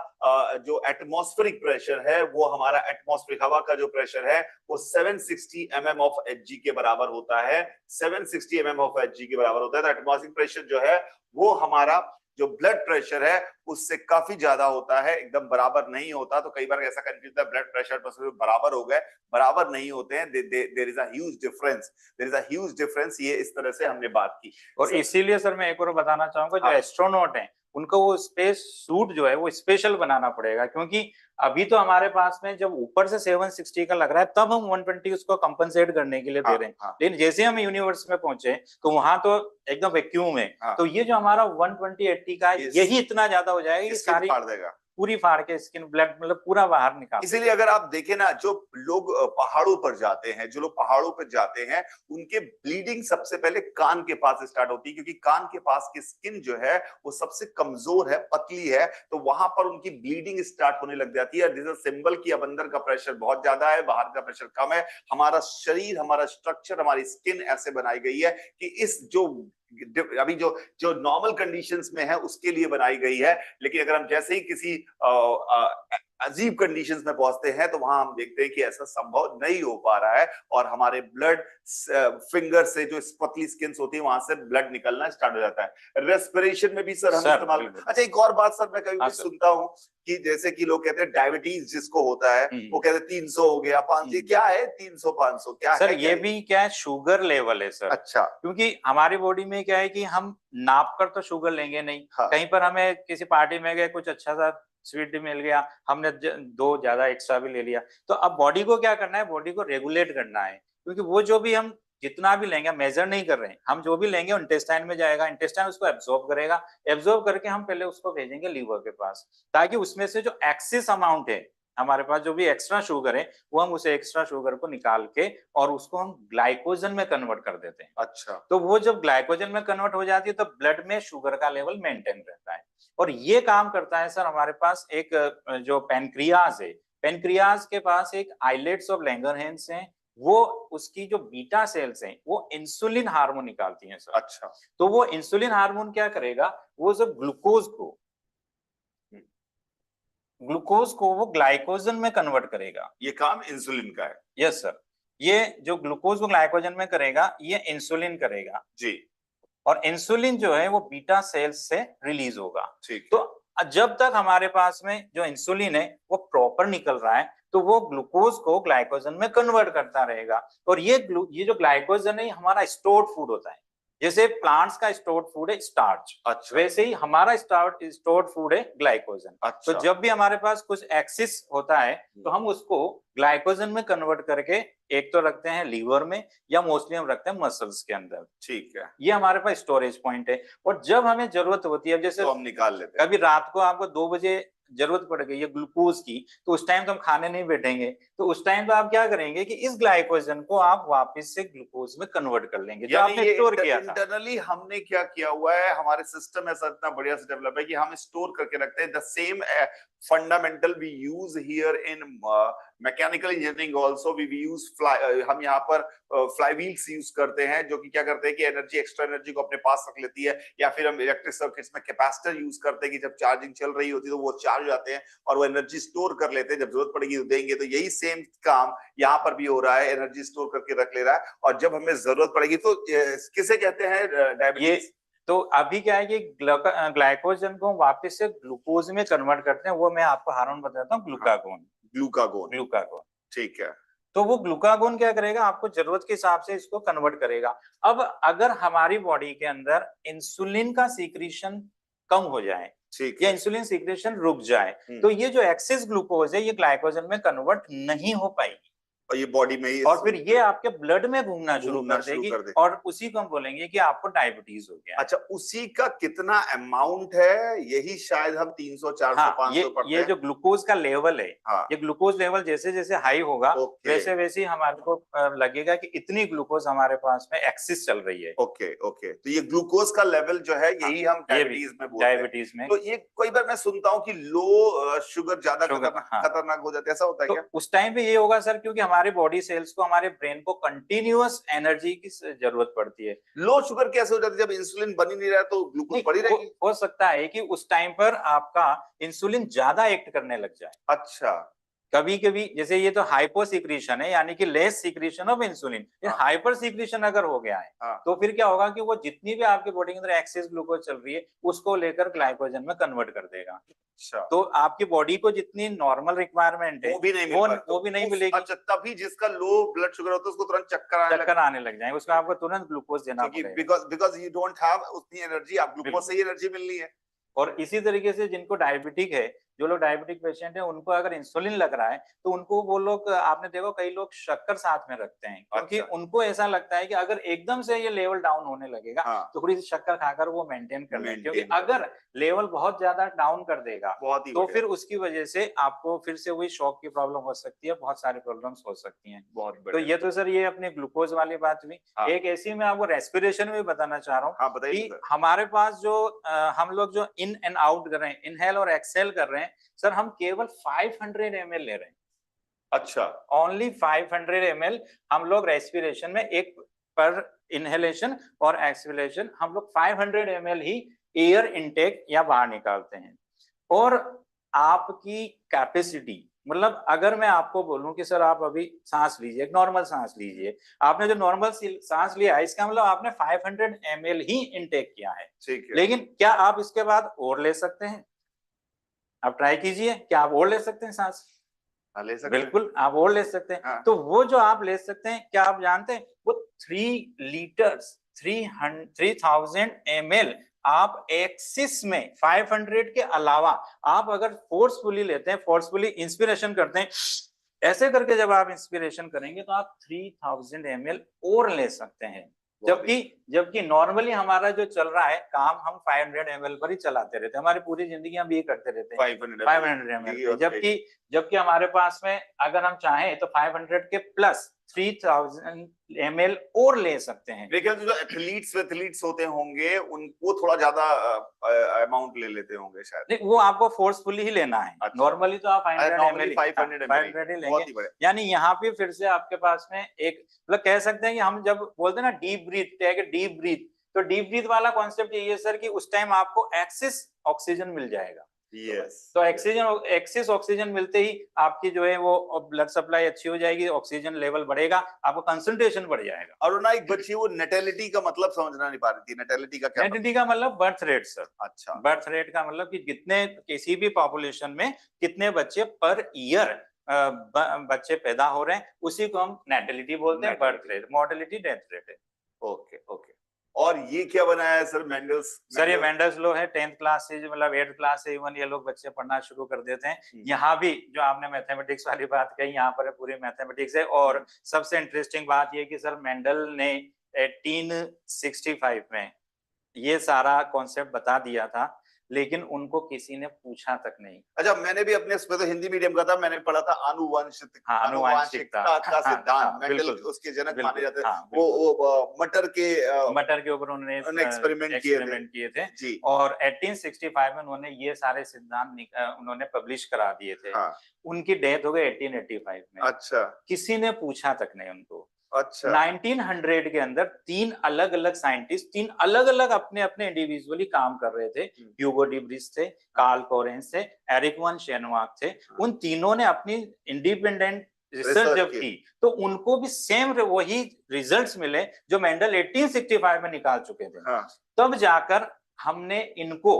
जो एटमॉस्फेरिक प्रेशर है, वो हमारा एटमॉस्फेरिक हवा का जो प्रेशर है वो 760 mm ऑफ Hg के बराबर होता है। 760 mm ऑफ Hg के बराबर होता है। तो एटमॉस्फेरिक प्रेशर जो है वो हमारा जो ब्लड प्रेशर है उससे काफी ज्यादा होता है, एकदम बराबर नहीं होता। तो कई बार ऐसा कंफ्यूज होता है ब्लड प्रेशर बराबर हो गए, बराबर नहीं होते हैं। There is a huge difference. ये इस तरह से हमने बात की। और इसीलिए सर मैं एक और बताना चाहूंगा, जो एस्ट्रोनॉट हैं उनको वो स्पेस सूट जो है वो स्पेशल बनाना पड़ेगा, क्योंकि अभी तो हमारे पास में जब ऊपर से 760 का लग रहा है तब हम 120 उसको कंपनसेट करने के लिए दे रहे हैं। लेकिन जैसे हम यूनिवर्स में पहुंचे तो वहां तो एकदम वैक्यूम है। तो ये जो हमारा 120/80 का यही इतना ज्यादा हो जाएगा कि सारी पूरी फाड़ के स्किन ब्लड मतलब पूरा बाहर निकाल। इसीलिए अगर आप देखें ना, जो लोग पहाड़ों पर जाते हैं, जो लोग पहाड़ों पर जाते हैं, उनके ब्लीडिंग सबसे पहले कान के पास स्टार्ट होती है, क्योंकि कान के पास की स्किन जो है वो सबसे कमजोर है, पतली है, तो वहां पर उनकी ब्लीडिंग स्टार्ट होने लग जाती है। दिस इज सिंबल कि अब अंदर का प्रेशर बहुत ज्यादा है, बाहर का प्रेशर कम है। हमारा शरीर, हमारा स्ट्रक्चर, हमारी स्किन ऐसे बनाई गई है कि इस जो अभी जो जो नॉर्मल कंडीशंस में है उसके लिए बनाई गई है। लेकिन अगर हम जैसे ही किसी अजीब कंडीशंस में पहुंचते हैं तो वहां हम देखते हैं कि ऐसा संभव नहीं हो पा रहा है, और हमारे ब्लड फिंगर से जो पतली स्किन होती है वहां से ब्लड निकलना स्टार्ट हो जाता है। रेस्पिरेशन में भी सर हम इस्तेमाल। अच्छा, एक और बात सर, मैं कभी भी सुनता हूँ कि जैसे कि लोग कहते हैं डायबिटीज जिसको होता है वो कहते हैं 300 हो गया, 500, क्या है 300 500 क्या सर? है? ये भी क्या है, शुगर लेवल है सर। अच्छा, क्योंकि हमारी बॉडी में क्या है कि हम नाप कर तो शुगर लेंगे नहीं। हाँ। कहीं पर हमें किसी पार्टी में गए, कुछ अच्छा सा स्वीट मिल गया, हमने 2 ज्यादा एक्स्ट्रा भी ले लिया। तो अब बॉडी को क्या करना है, बॉडी को रेगुलेट करना है, क्योंकि वो जो भी हम जितना भी लेंगे, मेजर नहीं कर रहे हैं हम, जो भी लेंगे इंटेस्टाइन में जाएगा, इंटेस्टाइन उसको एब्जॉर्ब करेगा, एब्जॉर्ब करके हम पहले उसको भेजेंगे लीवर के पास, ताकि उसमें से जो एक्सेस अमाउंट है हमारे पास, जो भी एक्स्ट्रा शुगर है, वो हम उस एक्स्ट्रा शुगर को निकाल के और उसको हम ग्लाइकोजन में कन्वर्ट कर देते हैं। अच्छा, तो वो जब ग्लाइकोजन में कन्वर्ट हो जाती है तो ब्लड में शुगर का लेवल मेंटेन रहता है। और ये काम करता है सर हमारे पास एक जो पैनक्रियाज है, पैनक्रियाज के पास एक आइलेट्स ऑफ लैंगरहैंस हैं, वो उसकी जो बीटा सेल्स हैं वो इंसुलिन हार्मोन निकालती हैं सर। अच्छा, तो वो इंसुलिन हार्मोन क्या करेगा, वो जब ग्लूकोज को वो ग्लाइकोजन में कन्वर्ट करेगा। ये काम इंसुलिन का है? यस सर, ये जो ग्लूकोज को ग्लाइकोजन में करेगा ये इंसुलिन करेगा जी। और इंसुलिन जो है वो बीटा सेल्स से रिलीज होगा। ठीक। तो जब तक हमारे पास में जो इंसुलिन है वो प्रॉपर निकल रहा है तो वो ग्लूकोज को ग्लाइकोजन में कन्वर्ट करता रहेगा। और ये जो ग्लाइकोजन है हमारा स्टोर्ड फूड होता है। जैसे प्लांट्स का स्टोर्ड फूड है स्टार्च, अच्छा, वैसे ही हमारा स्टोर्ड फूड है ग्लाइकोजन। अच्छा। तो जब भी हमारे पास कुछ एक्सिस होता है तो हम उसको ग्लाइकोजन में कन्वर्ट करके एक तो रखते हैं लीवर में या मोस्टली हम रखते हैं मसल्स के अंदर। ठीक है, ये हमारे पास स्टोरेज पॉइंट है। और जब हमें जरूरत होती है, जैसे तो हम निकाल लेते हैं। कभी रात को आपको 2 बजे जरूरत पड़ गई है ग्लूकोज की, तो उस टाइम तो हम खाने नहीं बैठेंगे, तो उस टाइम तो आप क्या करेंगे कि इस ग्लाइकोजन को आप वापस से ग्लूकोज में कन्वर्ट कर लेंगे जो यानी आपने ये स्टोर किया था। इंटरनली हमने क्या किया हुआ है, हमारे सिस्टम ऐसा इतना बढ़िया से डेवलप है कि हम स्टोर करके रखते हैं। The same fundamental we use here in mechanical engineering also, we use हम यहाँ पर फ्लाई व्हील्स यूज करते हैं, जो कि क्या करते हैं कि एनर्जी, एक्स्ट्रा एनर्जी को अपने पास रख लेती है। या फिर हम इलेक्ट्रिक सर्किट्स में कैपेसिटर यूज करते हैं कि जब चार्जिंग चल रही होती है तो वो चार्ज हो जाते हैं और वो एनर्जी स्टोर कर लेते हैं, जब जरूरत पड़ेगी तो देंगे। तो यही सेम काम यहाँ पर भी हो रहा है, एनर्जी स्टोर करके रख ले रहा है और जब हमें जरूरत पड़ेगी तो किसे कहते हैं डायबिटीज। तो अभी क्या है कि ग्लाइकोजन को वापस से ग्लूकोज में कन्वर्ट करते हैं, वो मैं आपको हार्मोन बताता हूँ, ग्लूकागोन। ग्लूकागोन, ठीक है। तो वो ग्लूकागोन क्या करेगा, आपको जरूरत के हिसाब से इसको कन्वर्ट करेगा। अब अगर हमारी बॉडी के अंदर इंसुलिन का सीक्रेशन कम हो जाए या इंसुलिन सीक्रेशन रुक जाए तो ये जो एक्सेस ग्लूकोज है ये ग्लाइकोजन में कन्वर्ट नहीं हो पाएगी और ये बॉडी में ही, और फिर ये आपके ब्लड में घूमना शुरू कर देगी और उसी को हम बोलेंगे कि आपको डायबिटीज हो गया। अच्छा, उसी का कितना अमाउंट है, यही शायद हम 300 400 500 पढ़ते ये जो ग्लूकोज का लेवल है, ये ग्लूकोज लेवल जैसे जैसे हाई होगा वैसे वैसे हमारे को लगेगा कि इतनी ग्लूकोज हमारे पास में एक्सेस चल रही है। ओके, तो ये ग्लूकोज का लेवल जो है यही हम डायबिटीज में बोलते हैं। डायबिटीज में तो ये कई बार मैं सुनता हूँ कि लो शुगर ज्यादा खतरनाक हो जाता है, ऐसा होता है तो क्या? उस टाइम पे ये होगा सर, क्योंकि हमारे बॉडी सेल्स को, हमारे ब्रेन को कंटिन्यूअस एनर्जी की जरूरत पड़ती है। लो शुगर कैसे हो जाती है जब इंसुलिन बन ही नहीं रहा तो ग्लूकोज बढ़ी रहेगी? हो सकता है कि उस टाइम पर आपका इंसुलिन ज्यादा एक्ट करने लग जाए। अच्छा, कभी कभी जैसे ये तो हाइपो सीक्रेशन है, यानी कि less secretion of insulin. Hyper secretion अगर हो गया है तो फिर क्या होगा कि वो जितनी भी आपके बॉडी के अंदर एक्सेस ग्लूकोज चल रही है उसको लेकर ग्लाइकोजन में कन्वर्ट कर देगा। अच्छा, तो आपकी बॉडी को जितनी नॉर्मल रिक्वायरमेंट है वो भी नहीं मिलेगी। अच्छा, तभी जिसका लो ब्लड शुगर होता है उसको तुरंत चक्कर आने लग जाएंगे, उसको आपको तुरंत ग्लूकोज देना पड़ेगा बिकॉज यू डोंट हैव उतनी एनर्जी, आप ग्लूकोज से ही एनर्जी मिलनी है। और इसी तरीके से जिनको डायबिटिक है, जो लोग डायबिटिक पेशेंट है उनको अगर इंसुलिन लग रहा है तो उनको वो लोग, आपने देखो कई लोग शक्कर साथ में रखते हैं, क्योंकि अच्छा। उनको ऐसा लगता है कि अगर एकदम से ये लेवल डाउन होने लगेगा हाँ, तो थोड़ी सी शक्कर खाकर वो मेंटेन कर लें, क्योंकि मेंटेन अगर लेवल बहुत ज्यादा डाउन कर देगा बहुत ही तो बढ़िया, फिर उसकी वजह से आपको फिर से वही शॉक की प्रॉब्लम हो सकती है, बहुत सारी प्रॉब्लम्स हो सकती हैं। बहुत तो बढ़िया। ये तो सर ये अपनी ग्लूकोज वाली बात हुई। हाँ। एक ऐसी मैं आपको रेस्पिरेशन में बताना चाह रहा हूँ हाँ, बताइए कि सर। हमारे पास जो हम लोग जो इन एंड आउट कर रहे हैं, इनहेल और एक्सेल कर रहे हैं, सर हम केवल 500 ml ले रहे हैं, अच्छा, ओनली 500 ml हम लोग रेस्पिरेशन में, एक पर इनहेलेशन और एक्सहेलेशन हम लोग 500 ml ही एयर इनटेक या बाहर निकालते हैं। और आपकी कैपेसिटी, मतलब अगर मैं आपको बोलूं कि सर आप अभी सांस लीजिए, एक नॉर्मल सांस लीजिए, आपने जो नॉर्मल सांस लिया है इसका मतलब आपने 500 ml ही इनटेक किया है, ठीक है। लेकिन क्या आप इसके बाद और ले सकते हैं? आप ट्राई कीजिए, क्या आप और ले सकते हैं सांस? हाँ, ले सकते हैं। बिल्कुल आप और ले सकते हैं। हाँ। तो वो जो आप ले सकते हैं, क्या आप जानते हैं वो 3 लीटर्स 3000 ml आप एक्सिस में 500 के अलावा आप अगर फोर्सफुली लेते हैं, फोर्सफुली इंस्पिरेशन करते हैं, ऐसे करके जब आप इंस्पिरेशन करेंगे तो आप 3000 ml और ले सकते हैं। जबकि नॉर्मली हमारा जो चल रहा है काम, हम 500 ml पर ही चलाते रहते हैं, हमारी पूरी जिंदगी हम ये करते रहते हैं 500 ml पे। जबकि हमारे पास में अगर हम चाहें तो 500 के प्लस 3000 ml और ले सकते हैं। लेकिन जो एथलीट्स होते होंगे उनको थोड़ा ज्यादा अमाउंट ले लेते होंगे शायद। नहीं, वो आपको फोर्सफुली ही लेना है। अच्छा। नॉर्मली तो आप 500 नॉर्मली ml 500 500 ही बहुत ही लेंगे। बढ़िया। यानी यहाँ पे फिर से आपके पास में एक, मतलब कह सकते हैं कि हम जब बोलते हैं ना डीप ब्रीथ, डीप ब्रीथ, तो डीप ब्रीथ वाला कॉन्सेप्ट यही है सर कि उस टाइम आपको एक्सेस ऑक्सीजन मिल जाएगा। यस। तो एक्सेस ऑक्सीजन मिलते ही आपकी जो है वो ब्लड सप्लाई अच्छी हो जाएगी, ऑक्सीजन लेवल बढ़ेगा, आपका कंसंट्रेशन बढ़ जाएगा। और ना एक बच्ची वो नेटेलिटी का मतलब समझना नहीं पा रही थी। नेटेलिटी का क्या नेटेलिटी का मतलब बर्थ रेट सर। अच्छा। बर्थ रेट का मतलब कि कितने, किसी भी पॉपुलेशन में कितने बच्चे पर ईयर बच्चे पैदा हो रहे हैं, उसी को हम नेटेलिटी बोलते हैं। Birth rate, mortality, death rate है। Okay okay. और ये क्या बनाया है सर मेंडल्स? सर ये मेंडल्स लॉ है। 10th क्लास से, मतलब 8th क्लास से इवन ये लोग बच्चे पढ़ना शुरू कर देते हैं। यहाँ भी जो आपने मैथमेटिक्स वाली बात कही, यहाँ पर पूरी मैथमेटिक्स है। और सबसे इंटरेस्टिंग बात ये कि सर मेंडल ने 1865 में ये सारा कॉन्सेप्ट बता दिया था, लेकिन उनको किसी ने पूछा तक नहीं। अच्छा, मैंने भी अपने इसमें तो हिंदी मीडियम का था, मैंने पढ़ा था आनुवांशिकता का सिद्धांत। मेंडल उसके जनक माने जाते हैं। वो मटर के ऊपर उन्होंने एक्सपेरिमेंट किए थे जी। और 1865 में उन्होंने ये सारे सिद्धांत उन्होंने पब्लिश करा दिए थे। हाँ। उनकी डेथ हो गई 1885 में। अच्छा। किसी ने पूछा तक नहीं उनको। अच्छा। 1900 के अंदर 3 अलग अलग साइंटिस्ट, 3 अलग अलग अपने अपने इंडिविजुअली काम कर रहे थे। ह्यूगो डिब्रिस थे, कार्ल कोरेंस थे, एरिक वन शेनवाक थे। उन तीनों ने अपनी इंडिपेंडेंट रिसर्च जब की तो उनको भी सेम वही रिजल्ट्स मिले जो मेंडल 1865 में निकाल चुके थे। हाँ। तब जाकर हमने इनको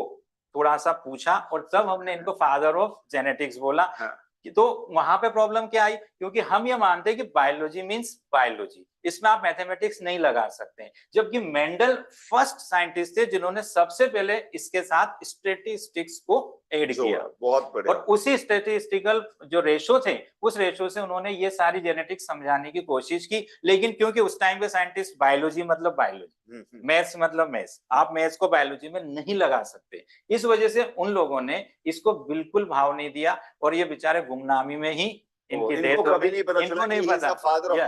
थोड़ा सा पूछा और तब हमने इनको फादर ऑफ जेनेटिक्स बोला। हाँ। तो वहां पे प्रॉब्लम क्या आई, क्योंकि हम ये मानते हैं कि बायोलॉजी मींस बायोलॉजी, इसमें आप मैथमेटिक्स नहीं लगा सकते हैं। जबकि मेंडल फर्स्ट साइंटिस्ट थे जिन्होंने सबसे पहले इसके साथ स्टैटिस्टिक्स को ऐड किया। बहुत बढ़िया। और उसी स्टैटिस्टिकल जो रेशो थे, उस रेशो से उन्होंने ये सारी जेनेटिक्स समझाने की कोशिश की। लेकिन क्योंकि उस टाइम पे साइंटिस्ट, बायोलॉजी मतलब बायोलॉजी, मैथ्स मतलब मैथ्स, आप मैथ्स को बायोलॉजी में नहीं लगा सकते। इस वजह से उन लोगों ने इसको बिल्कुल भाव नहीं दिया और ये बेचारे गुमनामी में ही इनकी डेथ हो गई। इनको नहीं पता फादर ऑफ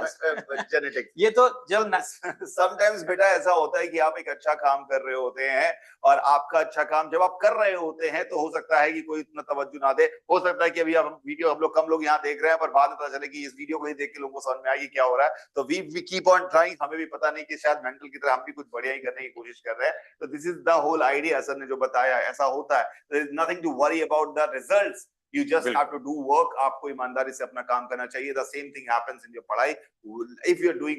जेनेटिक्स। ये तो जब समटाइम्स बेटा ऐसा होता है कि आप एक अच्छा काम कर रहे होते हैं और आपका अच्छा काम जब आप कर रहे होते हैं तो हो सकता है कि कोई इतना तवज्जो ना दे। हो सकता है कि अभी हम वीडियो हम लोग कम लोग यहाँ देख रहे हैं, पर बाद में पता चले कि इस वीडियो को ही देख के लोगों को समझ में आएगी क्या हो रहा है। तो वी कीप ऑन ट्राइंग। हमें भी पता नहीं कि शायद मेंटल की तरह हम भी कुछ बढ़िया ही करने की कोशिश कर रहे हैं। तो this is the whole idea. Sir ने जो बताया ऐसा होता है। There is nothing to worry about the results. You just have to do work. आपको ईमानदारी से अपना काम करना चाहिए। The same thing happens in your पढ़ाई. If you're doing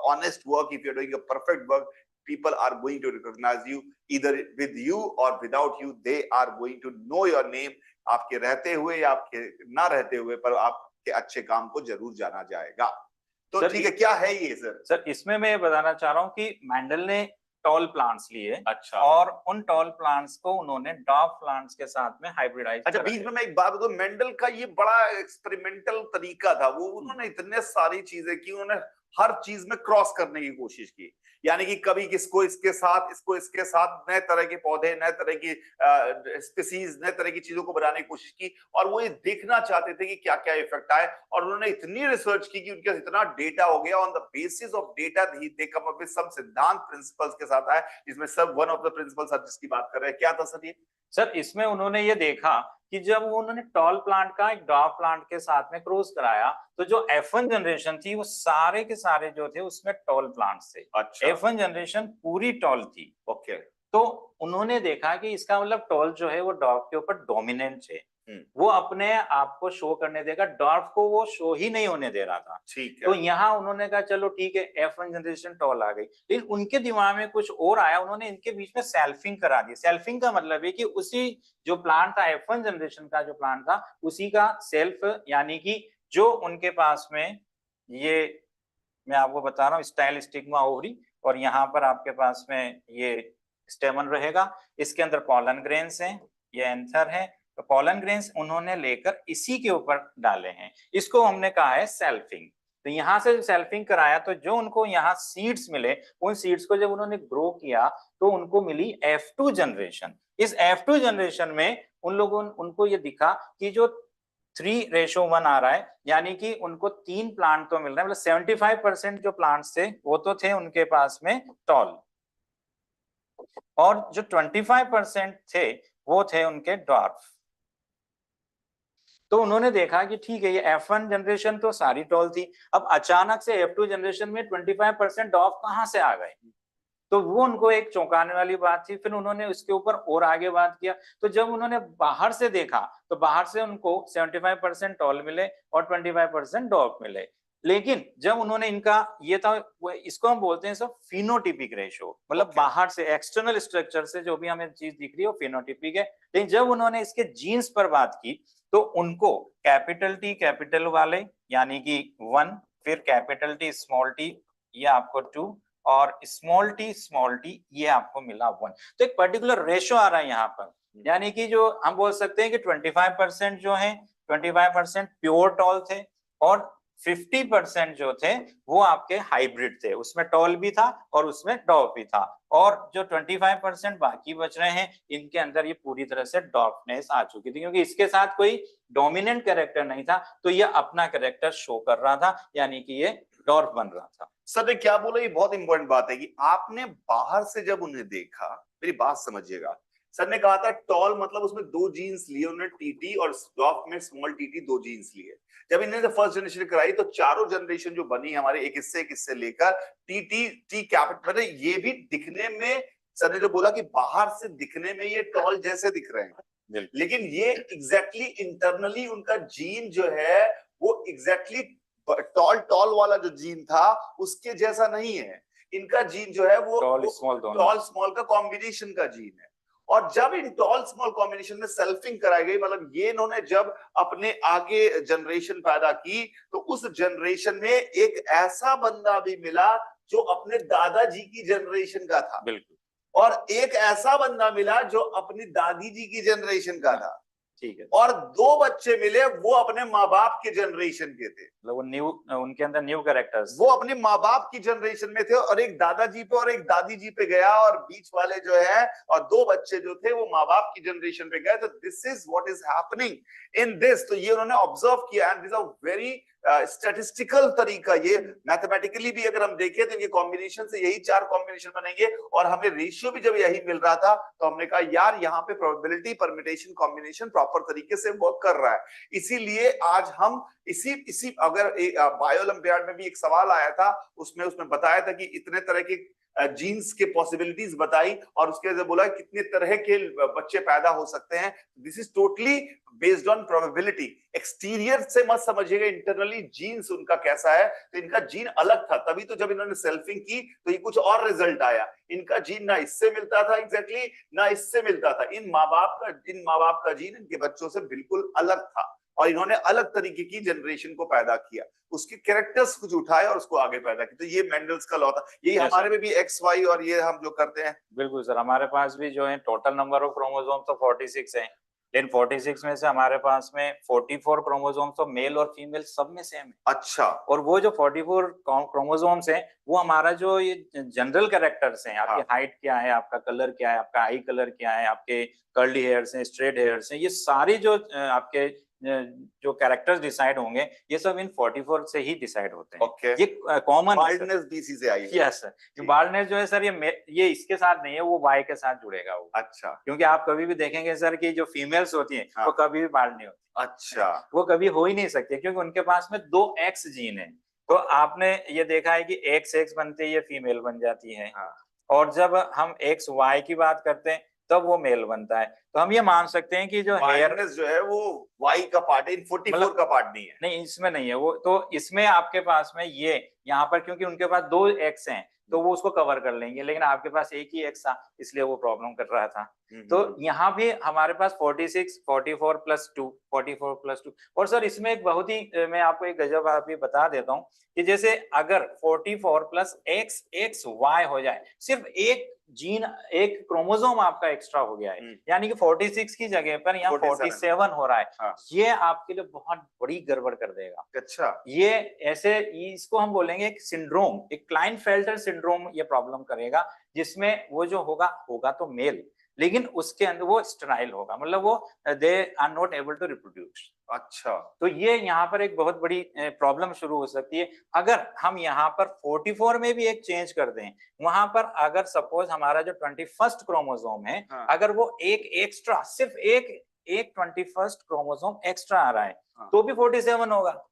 honest work, if you're doing a perfect work, people are going to recognize you either with you or without you. They are going to know your name. आपके रहते हुए या आपके ना रहते हुए, पर आपके अच्छे काम को जरूर जाना जाएगा। तो ठीक है, क्या है ये सर? सर इसमें मैं ये बताना चाह रहा हूँ कि मेंडल ने टॉल प्लांट्स लिए अच्छा और उन टॉल प्लांट्स को उन्होंने डॉर्फ प्लांट्स के साथ में हाइब्रिडाइज अच्छा, बीच में मैं एक बात बताऊं, मेंडल का ये बड़ा एक्सपेरिमेंटल तरीका था, वो उन्होंने इतने सारी चीजें की, उन्होंने हर चीज में क्रॉस करने की कोशिश की, यानी कि कभी किसको इसके साथ, इसको इसके साथ, नए तरह के पौधे, नए तरह की स्पीसीज, नए तरह की चीजों को बनाने की कोशिश की, और वो ये देखना चाहते थे कि क्या क्या इफेक्ट आए, और उन्होंने इतनी रिसर्च की कि उनके पास इतना डेटा हो गया, on the basis of data they come up with some सिद्धांत प्रिंसिपल्स के साथ आए, जिसमें सब वन ऑफ द प्रिंसिपल्स आप जिसकी बात कर रहे हैं, क्या था सर ये? सर इसमें उन्होंने ये देखा कि जब उन्होंने टॉल प्लांट का एक डॉर्फ प्लांट के साथ में क्रॉस कराया तो जो F1 जनरेशन थी वो सारे के सारे जो थे उसमें टॉल प्लांट्स थे। अच्छा F1 जनरेशन पूरी टॉल थी। ओके, तो उन्होंने देखा कि इसका मतलब टॉल जो है वो डॉर्फ के ऊपर डोमिनेंट है, वो अपने आप को शो करने देगा, डॉर्फ को वो शो ही नहीं होने दे रहा था। ठीक है। तो यहाँ उन्होंने कहा चलो ठीक है F1 जनरेशन टॉल आ गई, लेकिन उनके दिमाग में कुछ और आया, उन्होंने इनके बीच में सेल्फिंग करा दी। सेल्फिंग का मतलब है कि उसी जो प्लांट था F1 जनरेशन का जो प्लांट था उसी का सेल्फ, यानी कि जो उनके पास में ये मैं आपको बता रहा हूँ स्टाइल स्टिग्मा ओवरी, और यहाँ पर आपके पास में ये स्टेमन रहेगा, इसके अंदर पॉलन ग्रेन्स हैं, ये एंथर है, तो पॉलन ग्रेन्स उन्होंने लेकर इसी के ऊपर डाले हैं, इसको हमने कहा है सेल्फिंग। तो यहाँ से सेल्फिंग कराया तो जो उनको यहाँ सीड्स मिले, उन सीड्स को जब उन्होंने ग्रो किया तो उनको मिली F2 जनरेशन। इस F2 जनरेशन में उनको ये दिखा कि जो 3:1 आ रहा है, यानी कि उनको 3 प्लांट तो मिल रहे हैं, मतलब 75% जो प्लांट्स थे वो तो थे उनके पास में टॉल, और जो 25% थे वो थे उनके डॉर्फ। तो उन्होंने देखा कि ठीक है ये F1 जनरेशन तो सारी टॉल थी, अब अचानक से F2 जनरेशन में 25% डॉर्फ कहाँ से आ गए, तो वो उनको एक चौंकाने वाली बात थी। फिर उन्होंने उसके ऊपर और आगे बात किया, तो जब उन्होंने बाहर से देखा तो बाहर से उनको 75% टॉल मिले और 25% डॉर्फ मिले, लेकिन जब उन्होंने इनका ये था, इसको हम बोलते हैं सब फिनोटिपिक रेशो, मतलब बाहर से एक्सटर्नल स्ट्रक्चर से जो भी हमें चीज दिख रही है वो फिनोटिपिक है। लेकिन जब उन्होंने इसके जीन्स पर बात की तो उनको कैपिटल टी कैपिटल वाले यानी कि 1, फिर कैपिटल टी स्मॉल टी ये आपको 2, और स्मॉल टी ये आपको मिला 1। तो एक पर्टिकुलर रेशो आ रहा है यहाँ पर, यानी कि जो हम बोल सकते हैं कि 25% जो है 25% प्योर टॉल थे और 50% जो थे वो आपके हाइब्रिड थे, उसमें टॉल भी था और उसमें डॉर्फ भी था, और जो 25% बाकी बच रहे हैं इनके अंदर ये पूरी तरह से डॉर्फनेस आ चुकी थी, क्योंकि इसके साथ कोई डोमिनेंट कैरेक्टर नहीं था, तो ये अपना कैरेक्टर शो कर रहा था, यानी कि ये डॉर्फ बन रहा था। सर ने क्या बोला, ये बहुत इंपॉर्टेंट बात है कि आपने बाहर से जब उन्हें देखा, मेरी बात समझिएगा, सर ने कहा था टॉल मतलब उसमें 2 जीन्स लिए उन्होंने, टीटी, और डॉर्फ में स्मॉल टीटी 2 जीन्स लिए। जब इन्होंने फर्स्ट जनरेशन कराई तो चारों जनरेशन जो बनी हमारे एक हिस्से लेकर टीटी टी कैपिटल, ये भी दिखने में, सर ने जो बोला कि बाहर से दिखने में ये टॉल जैसे दिख रहे हैं, लेकिन ये एग्जैक्टली इंटरनली उनका जीन जो है वो एग्जैक्टली टॉल वाला जो जीन था उसके जैसा नहीं है। इनका जीन जो है वो टॉल स्मॉल का कॉम्बिनेशन का जीन है। और जब इन टॉल स्मॉल कॉम्बिनेशन में सेल्फिंग कराई गई, मतलब ये इन्होंने जब अपने आगे जनरेशन पैदा की तो उस जनरेशन में एक ऐसा बंदा भी मिला जो अपने दादाजी की जनरेशन का था, बिल्कुल, और एक ऐसा बंदा मिला जो अपनी दादी जी की जनरेशन का था, ठीक है, और 2 बच्चे मिले वो अपने माँ बाप के जनरेशन के थे, वो न्यू, उनके अंदर न्यू कैरेक्टर्स, वो अपने माँ बाप की जनरेशन में थे, और एक दादाजी पे और एक दादी जी पे गया, और बीच वाले जो है और 2 बच्चे जो थे वो माँ बाप की जनरेशन पे गए। तो this is what is happening in this. तो ये उन्होंने ऑब्जर्व किया, and this a very statistical तरीका, ये मैथमेटिकली भी अगर हम देखें तो ये कॉम्बिनेशन से यही 4 कॉम्बिनेशन बनेंगे, और हमें रेशियो भी जब यही मिल रहा था तो हमने कहा यार यहाँ पे प्रोबेबिलिटी परम्यूटेशन कॉम्बिनेशन प्रॉपर तरीके से वर्क कर रहा है। इसीलिए आज हम इसी अगर बायो ओलंपियाड में भी एक सवाल आया था, उसमें बताया था कि इतने तरह के जीन्स के पॉसिबिलिटीज बताई, और उसके बाद बोला कितने तरह के बच्चे पैदा हो सकते हैं। This is totally based on probability. Exterior से मत समझिएगा इंटरनली जीन्स उनका कैसा है, तो इनका जीन अलग था, तभी तो जब इन्होंने सेल्फिंग की तो ये कुछ और रिजल्ट आया। इनका जीन ना इससे मिलता था एग्जैक्टली, ना इससे मिलता था। इन माँ बाप का जीन इनके बच्चों से बिल्कुल अलग था, और इन्होंने अलग तरीके की जनरेशन को पैदा किया, उसके कैरेक्टर्स कुछ उठाए और उसको आगे पैदा किया। तो ये मेंडल्स का लॉ था। यही Yes, हमारे में भी एक्स वाई और ये हम जो करते हैं। बिल्कुल सर, हमारे पास भी जो है टोटल नंबर ऑफ क्रोमोसोम तो 46 है, लेकिन 46 में से हमारे पास में 44 क्रोमोसोम तो मेल और फीमेल सब में सेम है। अच्छा, और वो जो 44 क्रोमोसोम्स हैं वो हमारा जो ये जनरल कैरेक्टर्स हैं, आपकी हाइट क्या है, आपका कलर क्या है, आपका आई कलर क्या है, आपके कर्ली हेयर्स हैं, स्ट्रेट हेयर्स हैं, ये सारी जो आपके जो कैरेक्टर्स डिसाइड होंगे ये सब इन 44 से ही डिसाइड होते हैं। ओके। ये कॉमन बाल्डनेस भी इसी से आई है। यस सर, बाल्डनेस जो है सर ये इसके साथ नहीं है, वो वाई के साथ जुड़ेगा वो। अच्छा, क्योंकि आप कभी भी देखेंगे सर कि जो फीमेल्स होती हैं वो कभी भी बाल्ड नहीं होती। अच्छा, वो कभी हो ही नहीं सकती क्योंकि उनके पास में 2 एक्स जीन है। तो आपने ये देखा है कि एक्स एक्स बनते ही ये फीमेल बन जाती है, और जब हम एक्स वाई की बात करते हैं तब वो मेल बनता है। तो हम ये मान सकते हैं कि जो हेयर जो है वो वाई का पार्ट है, इन 44 का पार्ट नहीं है। नहीं, इसमें नहीं है वो। तो इसमें आपके पास में ये यहाँ पर क्योंकि उनके पास 2 एक्स हैं तो वो उसको कवर कर लेंगे, लेकिन आपके पास एक ही एक्स था इसलिए वो प्रॉब्लम कर रहा था। तो यहाँ भी हमारे पास 46, 44 प्लस 2, 44 प्लस 2। और सर इसमें एक बहुत ही मैं आपको एक गजब आप बता देता हूँ कि जैसे अगर 44 प्लस एक्स एक्स वाई हो जाए, सिर्फ एक जीन एक क्रोमोसोम आपका एक्स्ट्रा हो गया है, यानी कि 46 की जगह पर यहाँ 47 हो रहा है। ये आपके लिए बहुत बड़ी गड़बड़ कर देगा। अच्छा, ये ऐसे इसको हम बोलेंगे एक सिंड्रोम, एक क्लाइनफेल्टर सिंड्रोम ये प्रॉब्लम करेगा, जिसमें वो जो होगा तो मेल, लेकिन उसके अंदर वो स्टेराइल होगा, मतलब वो they are not able to reproduce. अच्छा, तो ये यहाँ पर एक बहुत बड़ी प्रॉब्लम शुरू हो सकती है। अगर हम यहाँ पर 44 में भी एक चेंज कर दें, वहां पर अगर सपोज हमारा जो 21st क्रोमोसोम है, अगर वो एक एक्स्ट्रा सिर्फ एक 21st क्रोमोसोम एक्स्ट्रा आ रहा है तो भी 47 होगा।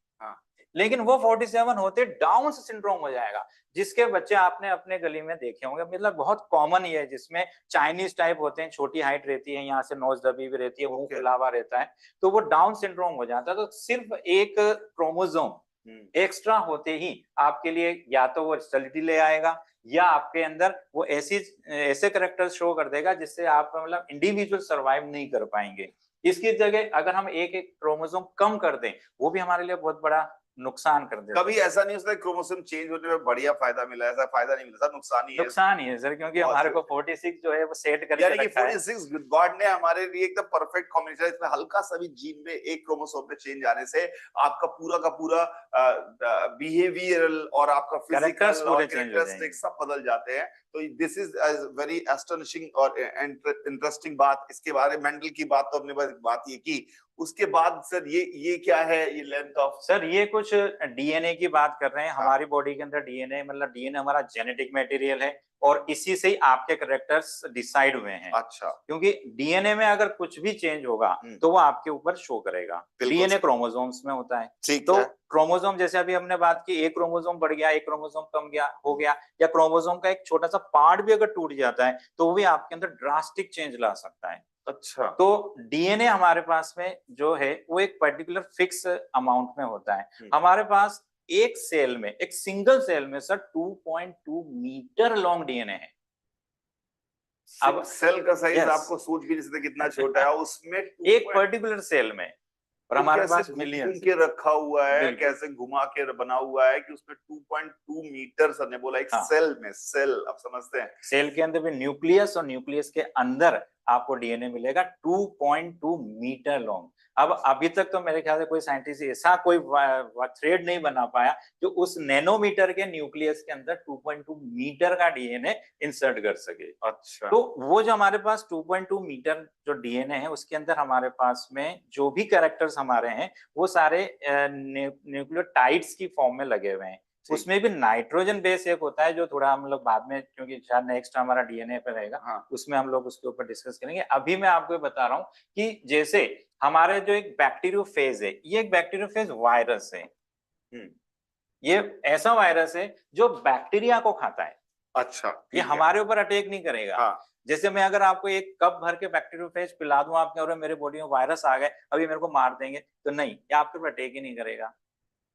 लेकिन वो 47 होते डाउन सिंड्रोम हो जाएगा, जिसके बच्चे आपने अपने गली में देखे होंगे, मतलब बहुत कॉमन ही है, जिसमें चाइनीज टाइप होते हैं, छोटी हाइट रहती है, यहाँ से नोज दबी हुई रहती है, मुंह फुलावा रहता है, तो वो डाउन सिंड्रोम हो जाता है। तो सिर्फ एक क्रोमोसोम एक्स्ट्रा होते ही आपके लिए या तो वो स्टेरिलिटी ले आएगा, या आपके अंदर वो ऐसे कैरेक्टर्स शो कर देगा जिससे आप मतलब इंडिविजुअल सर्वाइव नहीं कर पाएंगे। इसकी जगह अगर हम एक एक क्रोमोसोम कम कर दें, वो भी हमारे लिए बहुत बड़ा नुकसान कर देता है। कभी ऐसा नहीं होता क्रोमोसोम चेंज होने में बढ़िया फायदा मिला, ऐसा फायदा नहीं मिला, नुकसान ही है। नुकसान ही है सर, क्योंकि हमारे को 46 जो है वो सेट करके यानी कि रखा है। 46 गॉड ने हमारे लिए एकदम परफेक्ट कॉम्बिनेशन, इसमें हल्का सा भी जीन में एक क्रोमोसोम पे चेंज आने से आपका पूरा का पूरा बिहेवियरल और आपका फिजिकल और कैरेक्टरिस्टिक्स सब बदल जाते हैं। तो दिस इज वेरी एस्टोनिशिंग और इंटरेस्टिंग बात। इसके बारे में मेंडल की बात तो हमने बात ये की, उसके बाद सर ये क्या है, ये लेंथ ऑफ? सर ये कुछ डीएनए की बात कर रहे हैं। हमारी बॉडी के अंदर डीएनए मतलब डीएनए हमारा जेनेटिक मटेरियल है, और इसी से ही आपके कैरेक्टर्स डिसाइड हुए हैं। अच्छा, क्योंकि डीएनए में अगर कुछ भी चेंज होगा तो वो आपके ऊपर शो करेगा। डीएनए क्रोमोसोम्स में होता है। तो क्रोमोसोम जैसे अभी हमने बात की, एक क्रोमोसोम बढ़ गया, एक क्रोमोसोम कम हो गया, या क्रोमोसोम का एक छोटा सा पार्ट भी अगर टूट जाता है तो वो भी आपके अंदर ड्रास्टिक चेंज ला सकता है। अच्छा, तो डीएनए हमारे पास में जो है वो एक पर्टिकुलर फिक्स अमाउंट में होता है। हमारे पास एक सेल में, एक सिंगल सेल में सर 2.2 मीटर लॉन्ग डीएनए है। अब सेल का साइज आपको सोच भी नहीं सकते कितना छोटा है उसमें, एक पर्टिकुलर सेल में। और हमारे पास मिलियंस के रखा हुआ है, कैसे घुमा के बना हुआ है कि उसमें 2.2 मीटर सर ने बोला एक सेल में। सेल आप समझते हैं, सेल के अंदर भी न्यूक्लियस, और न्यूक्लियस के अंदर आपको डीएनए मिलेगा 2.2 मीटर लॉन्ग। अब अभी तक तो मेरे ख्याल से कोई साइंटिस्ट ऐसा कोई थ्रेड नहीं बना पाया जो उस नैनोमीटर के न्यूक्लियस के अंदर 2.2 मीटर का डीएनए इंसर्ट कर सके। अच्छा, तो वो जो हमारे पास 2.2 मीटर जो डीएनए है उसके अंदर हमारे पास में जो भी कैरेक्टर्स हमारे हैं वो सारे न्यूक्लियोटाइड्स की फॉर्म में लगे हुए हैं। उसमें भी नाइट्रोजन बेस एक होता है जो थोड़ा हम लोग बाद में, क्योंकि शायद नेक्स्ट हमारा डीएनए पे रहेगा, उसमें हम लोग उसके ऊपर डिस्कस करेंगे। अभी मैं आपको बता रहा हूँ कि जैसे हमारे जो एक बैक्टीरियोफेज है, ये एक बैक्टीरियोफेज वायरस है। ये ऐसा वायरस है जो बैक्टीरिया को खाता है। अच्छा, ये हमारे ऊपर अटैक नहीं करेगा। जैसे मैं अगर आपको एक कप भर के बैक्टीरियोफेज पिला दूं आपके, और मेरे बॉडी में वायरस आ गए, अभी मेरे को मार देंगे, तो नहीं, ये आपके ऊपर अटैक ही नहीं करेगा।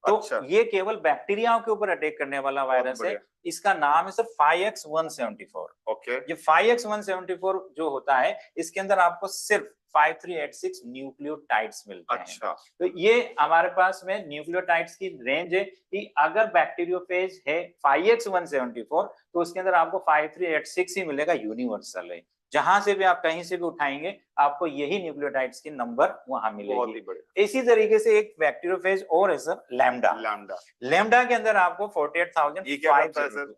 तो ये केवल बैक्टीरियाओं के ऊपर अटैक करने वाला वायरस है। इसका नाम है सर 5X174। ओके, ये 5X174 जो होता है, इसके अंदर आपको सिर्फ 5386 न्यूक्लियोटाइड्स मिलते हैं। अच्छा, तो ये हमारे पास में न्यूक्लियोटाइड्स की रेंज है कि अगर बैक्टीरियोफेज है 5x174 तो उसके अंदर आपको 5386 ही मिलेगा, यूनिवर्सल है। जहां से भी आप कहीं से भी उठाएंगे आपको यही न्यूक्लियोटाइड्स की नंबर वहां बहुत ही मिलेगी। बढ़िया। इसी तरीके से एक बैक्टीरियोफेज और है सर, लैम्डा। लैम्डा, लैम्डा के अंदर आपको 48,502 ये क्या करता है सर?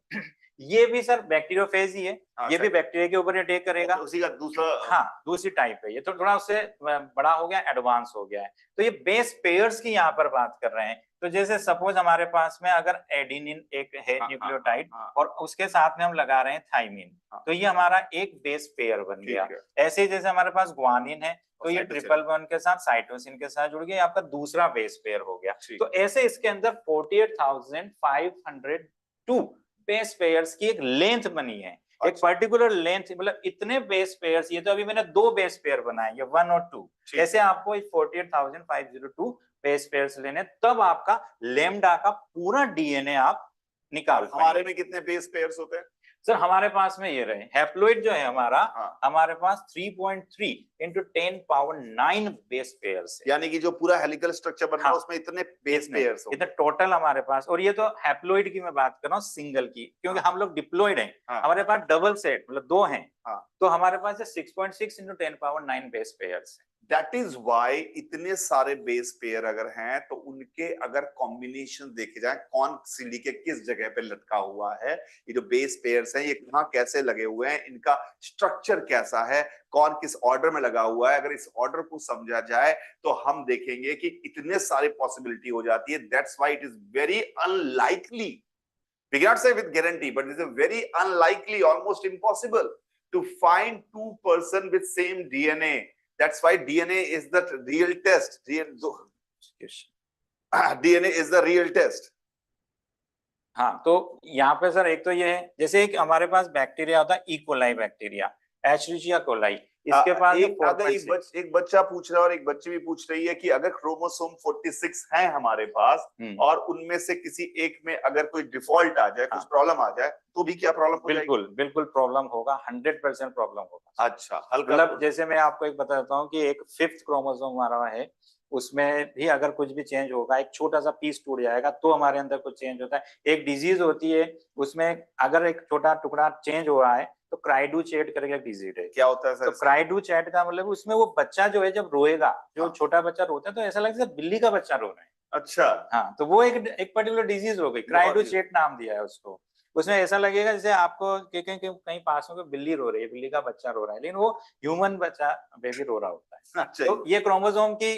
ये भी सर बैक्टीरियोफेज ही है, ये भी बैक्टीरिया के ऊपर अटैक करेगा। उसी का दूसरा, हाँ, दूसरी टाइप है ये, तो थोड़ा उससे बड़ा हो गया, एडवांस हो गया है। तो ये बेस पेयर्स की यहाँ पर बात कर रहे हैं। तो जैसे सपोज हमारे पास में अगर एडिनिन एक है न्यूक्लियोटाइड और उसके साथ में हम लगा रहे हैं थाइमिन, तो ये हमारा एक बेस पेयर बन गया। ऐसे ही जैसे हमारे पास ग्वानिन है तो ये ट्रिपल बॉन्ड के साथ साइटोसिन के साथ जुड़ गया, आपका दूसरा बेस पेयर हो गया। तो ऐसे इसके अंदर 48,502 बेस पेयर्स की एक लेंथ बनी है, एक पर्टिकुलर लेंथ, मतलब इतने बेस पेयर्स। ये तो अभी मैंने 2 बेस पेयर बनाए, ये 1 और 2। ऐसे आपको 48,502 बेस पेयर्स लेने, तब आपका लेम्डा का पूरा डीएनए आप निकाल पाएंगे। हमारे में कितने बेस पेयर्स होते हैं सर? हमारे पास में ये रहे हैप्लॉइड जो है हमारा, हमारे पास 3.3 × 10⁻9 बेस पेयर्स है। यानी कि जो पूरा हेलिकल स्ट्रक्चर बन रहा है उसमें इतने बेस पेयर्स इतने टोटल हमारे पास। और ये तो हैप्लॉइड की मैं बात कर रहा हूँ, सिंगल की, क्योंकि हम लोग डिप्लॉइड हैं, हमारे पास डबल सेट मतलब 2 हैं, तो हमारे पास 6.6 × 10⁻9 बेस पेयर्स है। दैट इज वाई इतने सारे बेस पेयर अगर हैं तो उनके अगर कॉम्बिनेशन देखे जाए, कौन सीढ़ी के किस जगह पे लटका हुआ है, ये जो बेस पेयर्स हैं ये कहाँ कैसे लगे हुए हैं, इनका स्ट्रक्चर कैसा है, कौन किस ऑर्डर में लगा हुआ है, अगर इस ऑर्डर को समझा जाए तो हम देखेंगे कि इतने सारे पॉसिबिलिटी हो जाती है। That's why it is very unlikely, we can not say with guarantee, but it is very unlikely, almost impossible to find 2 person with same DNA. That's why DNA is the real test. DNA is the real test. हाँ, तो यहाँ पे sir एक तो ये है, जैसे एक हमारे पास बैक्टीरिया होता है इकोलाई बैक्टीरिया, एशेरिचिया कोलाई, इसके पास एक बच्चा पूछ रहा है और एक बच्ची भी पूछ रही है कि अगर क्रोमोसोम 46 है हमारे पास और उनमें से किसी एक में अगर कोई डिफॉल्ट आ जाए, कुछ प्रॉब्लम आ जाए, तो भी क्या प्रॉब्लम हो जाएगी? बिल्कुल प्रॉब्लम होगा, 100% प्रॉब्लम होगा। अच्छा, हल्का मतलब जैसे मैं आपको एक बताता हूँ कि एक 5th क्रोमोसोम हमारा है, उसमें भी अगर कुछ भी चेंज होगा, एक छोटा सा पीस टूट जाएगा तो हमारे अंदर कुछ चेंज होता है। एक डिजीज होती है, उसमें अगर एक छोटा टुकड़ा चेंज हुआ है तो क्राइडूचेट करके डिजीज है। क्या होता है सर? तो क्राइडूचेट का मतलब उसमें वो बच्चा जो है जब रोएगा, जो छोटा बच्चा रोता है तो ऐसा लगता है बिल्ली का बच्चा रो रहा है। अच्छा, हाँ, तो वो एक पर्टिकुलर डिजीज हो गई, क्राइडूचेट नाम दिया है उसको। उसमें ऐसा लगेगा जैसे आपको कहीं पास में बिल्ली रो रही है, बिल्ली का बच्चा रो रहा है, लेकिन वो ह्यूमन बच्चा बेबी रो रहा होता है। अच्छा, तो ये क्रोमोसोम की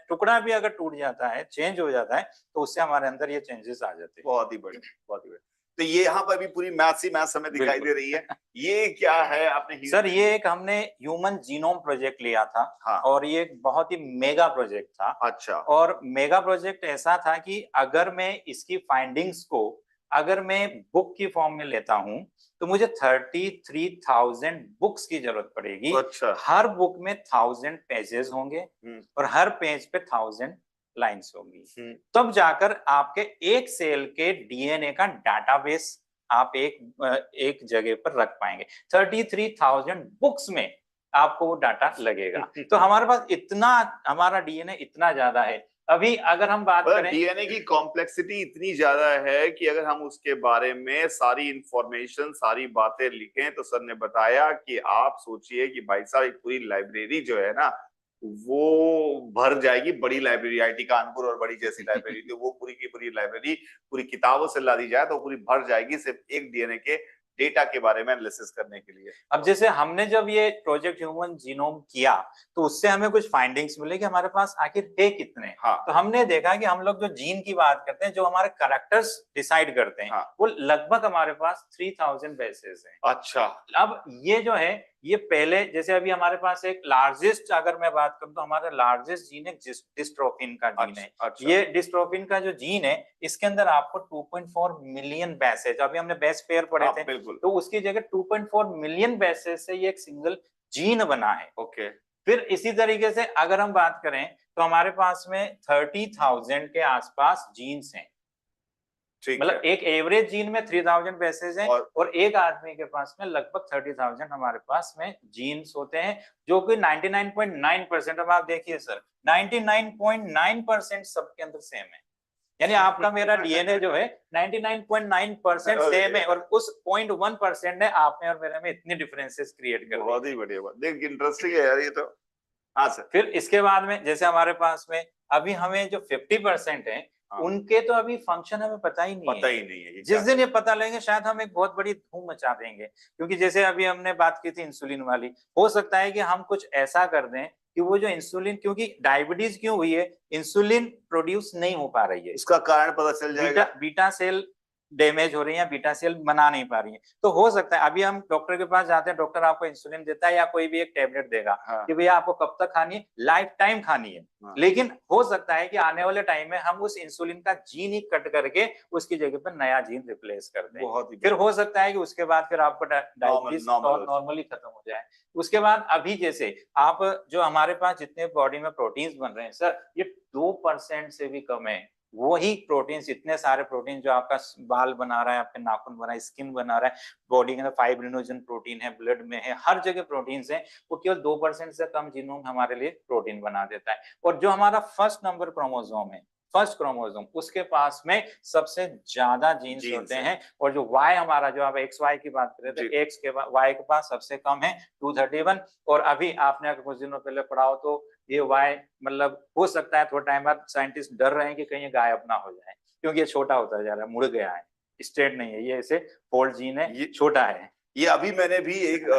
टुकड़ा भी अगर टूट जाता है, चेंज हो जाता है, तो उससे हमारे अंदर ये चेंजेस आ जाते हैं। बहुत ही बढ़िया, बहुत ही बढ़िया। तो ये यहाँ पर भी पूरी मैथ्स हमें दिखाई दे रही है। ये क्या है आपने? सर ये एक हमने ह्यूमन जीनोम प्रोजेक्ट लिया था। हाँ। और ये एक बहुत ही मेगा प्रोजेक्ट था। अच्छा। और मेगा प्रोजेक्ट ऐसा था कि अगर मैं इसकी फाइंडिंग्स को अगर मैं बुक की फॉर्म में लेता हूं तो मुझे 33,000 बुक्स की जरूरत पड़ेगी। अच्छा। हर बुक में 1000 पेजेस होंगे और हर पेज पे 1000 लाइन्स होंगी। तब जाकर आपके एक सेल के डीएनए का डाटाबेस आप एक जगह पर रख पाएंगे। 33,000 बुक्स में आपको वो डाटा लगेगा। तो हमारे पास इतना, हमारा डीएनए इतना ज्यादा है। अभी अगर हम बात करें, डीएनए की कॉम्प्लेक्सिटी इतनी ज्यादा है कि अगर हम उसके बारे में सारी इंफॉर्मेशन, सारी बातें लिखें, तो सर ने बताया कि आप सोचिए कि भाई साहब एक पूरी लाइब्रेरी जो है ना वो भर जाएगी। बड़ी लाइब्रेरी, आईटी कानपुर और बड़ी जैसी लाइब्रेरी, तो वो पूरी की पूरी लाइब्रेरी पूरी किताबों से ला दी जाए तो पूरी भर जाएगी सिर्फ एक डीएनए के डेटा के बारे में एनालिसिस करने के लिए। अब जैसे हमने जब ये प्रोजेक्ट ह्यूमन जीनोम किया तो उससे हमें कुछ फाइंडिंग्स मिले कि हमारे पास आखिर है कितने। हाँ। तो हमने देखा कि हम लोग जो जीन की बात करते हैं, जो हमारे कैरेक्टर्स डिसाइड करते हैं, हाँ। वो लगभग हमारे पास 3000 बेसेस हैं। अच्छा। अब ये जो है ये पहले, जैसे अभी हमारे पास एक लार्जेस्ट अगर मैं बात करूं तो हमारा लार्जेस्ट जीन है डिस्ट्रोफिन का जीन है। अच्छा। ये डिस्ट्रोफिन का जो जीन है इसके अंदर आपको 2.4 मिलियन बेसेस, अभी हमने बेस पेयर पढ़े थे, तो उसकी जगह 2.4 मिलियन बेसेस से ये एक सिंगल जीन बना है। ओके। फिर इसी तरीके से अगर हम बात करें तो हमारे पास में 30,000 के आसपास जीन्स हैं। ठीक मतलब है। एक एवरेज जीन में 3000 बेसेस हैं और एक आदमी के पास में लगभग 30,000 हमारे पास में जीन्स होते हैं, जो कि 99.9%। अब आप देखिए सर, 99.9% सबके अंदर सेम है, यानी आपका मेरा डीएनए जो है 99.9% सेम है, और उस 0.1% ने आप में और मेरे में इतनी डिफरेंसेस क्रिएट कर दी। बहुत ही बढ़िया बात, देख इंटरेस्टिंग है यार ये तो। हाँ सर। फिर इसके बाद में जैसे हमारे पास में अभी हमें जो 50% है, हाँ। उनके तो अभी फंक्शन हमें पता ही नहीं पता है। ही नहीं है ये जिस क्या दिन ये पता लगेंगे शायद हम एक बहुत बड़ी धूम मचा देंगे, क्योंकि जैसे अभी हमने बात की थी इंसुलिन वाली, हो सकता है कि हम कुछ ऐसा कर दें कि वो जो इंसुलिन, क्योंकि डायबिटीज क्यों हुई है, इंसुलिन प्रोड्यूस नहीं हो पा रही है, इसका कारण पता चल जाएगा। बीटा सेल डैमेज हो रही है, बीटा सेल बना नहीं पा रही है। तो हो सकता है अभी हम डॉक्टर के पास जाते हैं, डॉक्टर आपको इंसुलिन देता है या कोई भी एक टेबलेट देगा हाँ। कि भैया आपको कब तक खानी है, लाइफ टाइम खानी है। हाँ। लेकिन हो सकता है कि आने वाले टाइम में हम उस इंसुलिन का जीन ही कट करके उसकी जगह पर नया जीन रिप्लेस कर दें। बहुत ही फिर हो सकता है कि उसके बाद फिर आपको डायबिटीज नॉर्मली खत्म हो जाए। उसके बाद अभी जैसे आप जो हमारे पास जितने बॉडी में प्रोटीन्स बन रहे हैं सर, ये 2% से भी कम है। वही प्रोटीन्स, इतने सारे प्रोटीन जो आपका बाल बना रहा है, आपके नाखून बना रहा है, स्किन बना रहा है, बॉडी के अंदर फाइब्रिनोजन प्रोटीन है, ब्लड में है, हर जगह प्रोटीन्स हैं, वो केवल 2% से कम जीनोम हमारे लिए प्रोटीन बना देता है। और जो हमारा फर्स्ट नंबर क्रोमोसोम है, फर्स्ट क्रोमोसोम, उसके पास में सबसे ज्यादा जीन्स होते हैं। और जो वाई हमारा, जो आप एक्स वाई की बात कर रहे थे, एक्स के वाई के पास सबसे कम है 231। और अभी आपने कुछ दिनों पहले पढ़ा हो तो ये वाई मतलब हो सकता है थोड़ा टाइम बाद साइंटिस्ट डर रहे हैं कि कहीं ये गायब ना हो जाए, क्योंकि ये छोटा होता जा रहा है, मुड़ गया है, स्ट्रेट नहीं है, ये ऐसे फोल्ड जीन है, ये छोटा है। ये अभी मैंने भी एक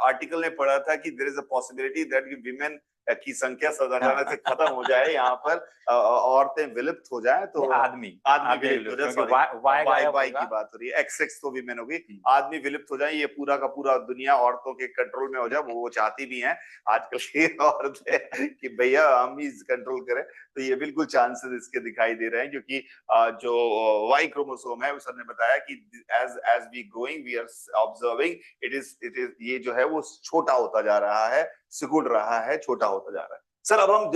आर्टिकल में पढ़ा था कि there is a possibility that women की संख्या सदाचार से खत्म हो जाए, यहाँ पर औरतें विलुप्त हो जाए, तो आदमी विलुप्त हो जाए। सॉरी, वाई की बात हो रही है, एक्स तो विमेन होगी, आदमी विलुप्त हो जाए, ये पूरा का पूरा दुनिया औरतों के कंट्रोल में हो जाए। वो चाहती भी हैं आजकल की औरतें कि भैया हम ही कंट्रोल करें। तो ये बिल्कुल चांसेस इसके दिखाई दे रहे हैं, क्योंकि जो वाई क्रोमोसोम है, सर ने बताया कि as we growing we are observing it is ये जो है वो छोटा होता जा रहा है, सिकुड़ रहा है, छोटा होता जा रहा है। सर अब हम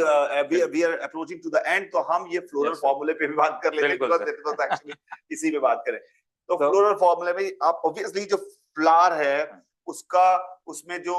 we are approaching to the end, तो हम ये फ्लोरल फॉर्मूले पे भी बात कर लेते हैं, एक्चुअली इसी पे बात करें। तो फ्लोरल फॉर्मूले में आप ऑब्वियसली जो फ्लावर है उसका, उसमें जो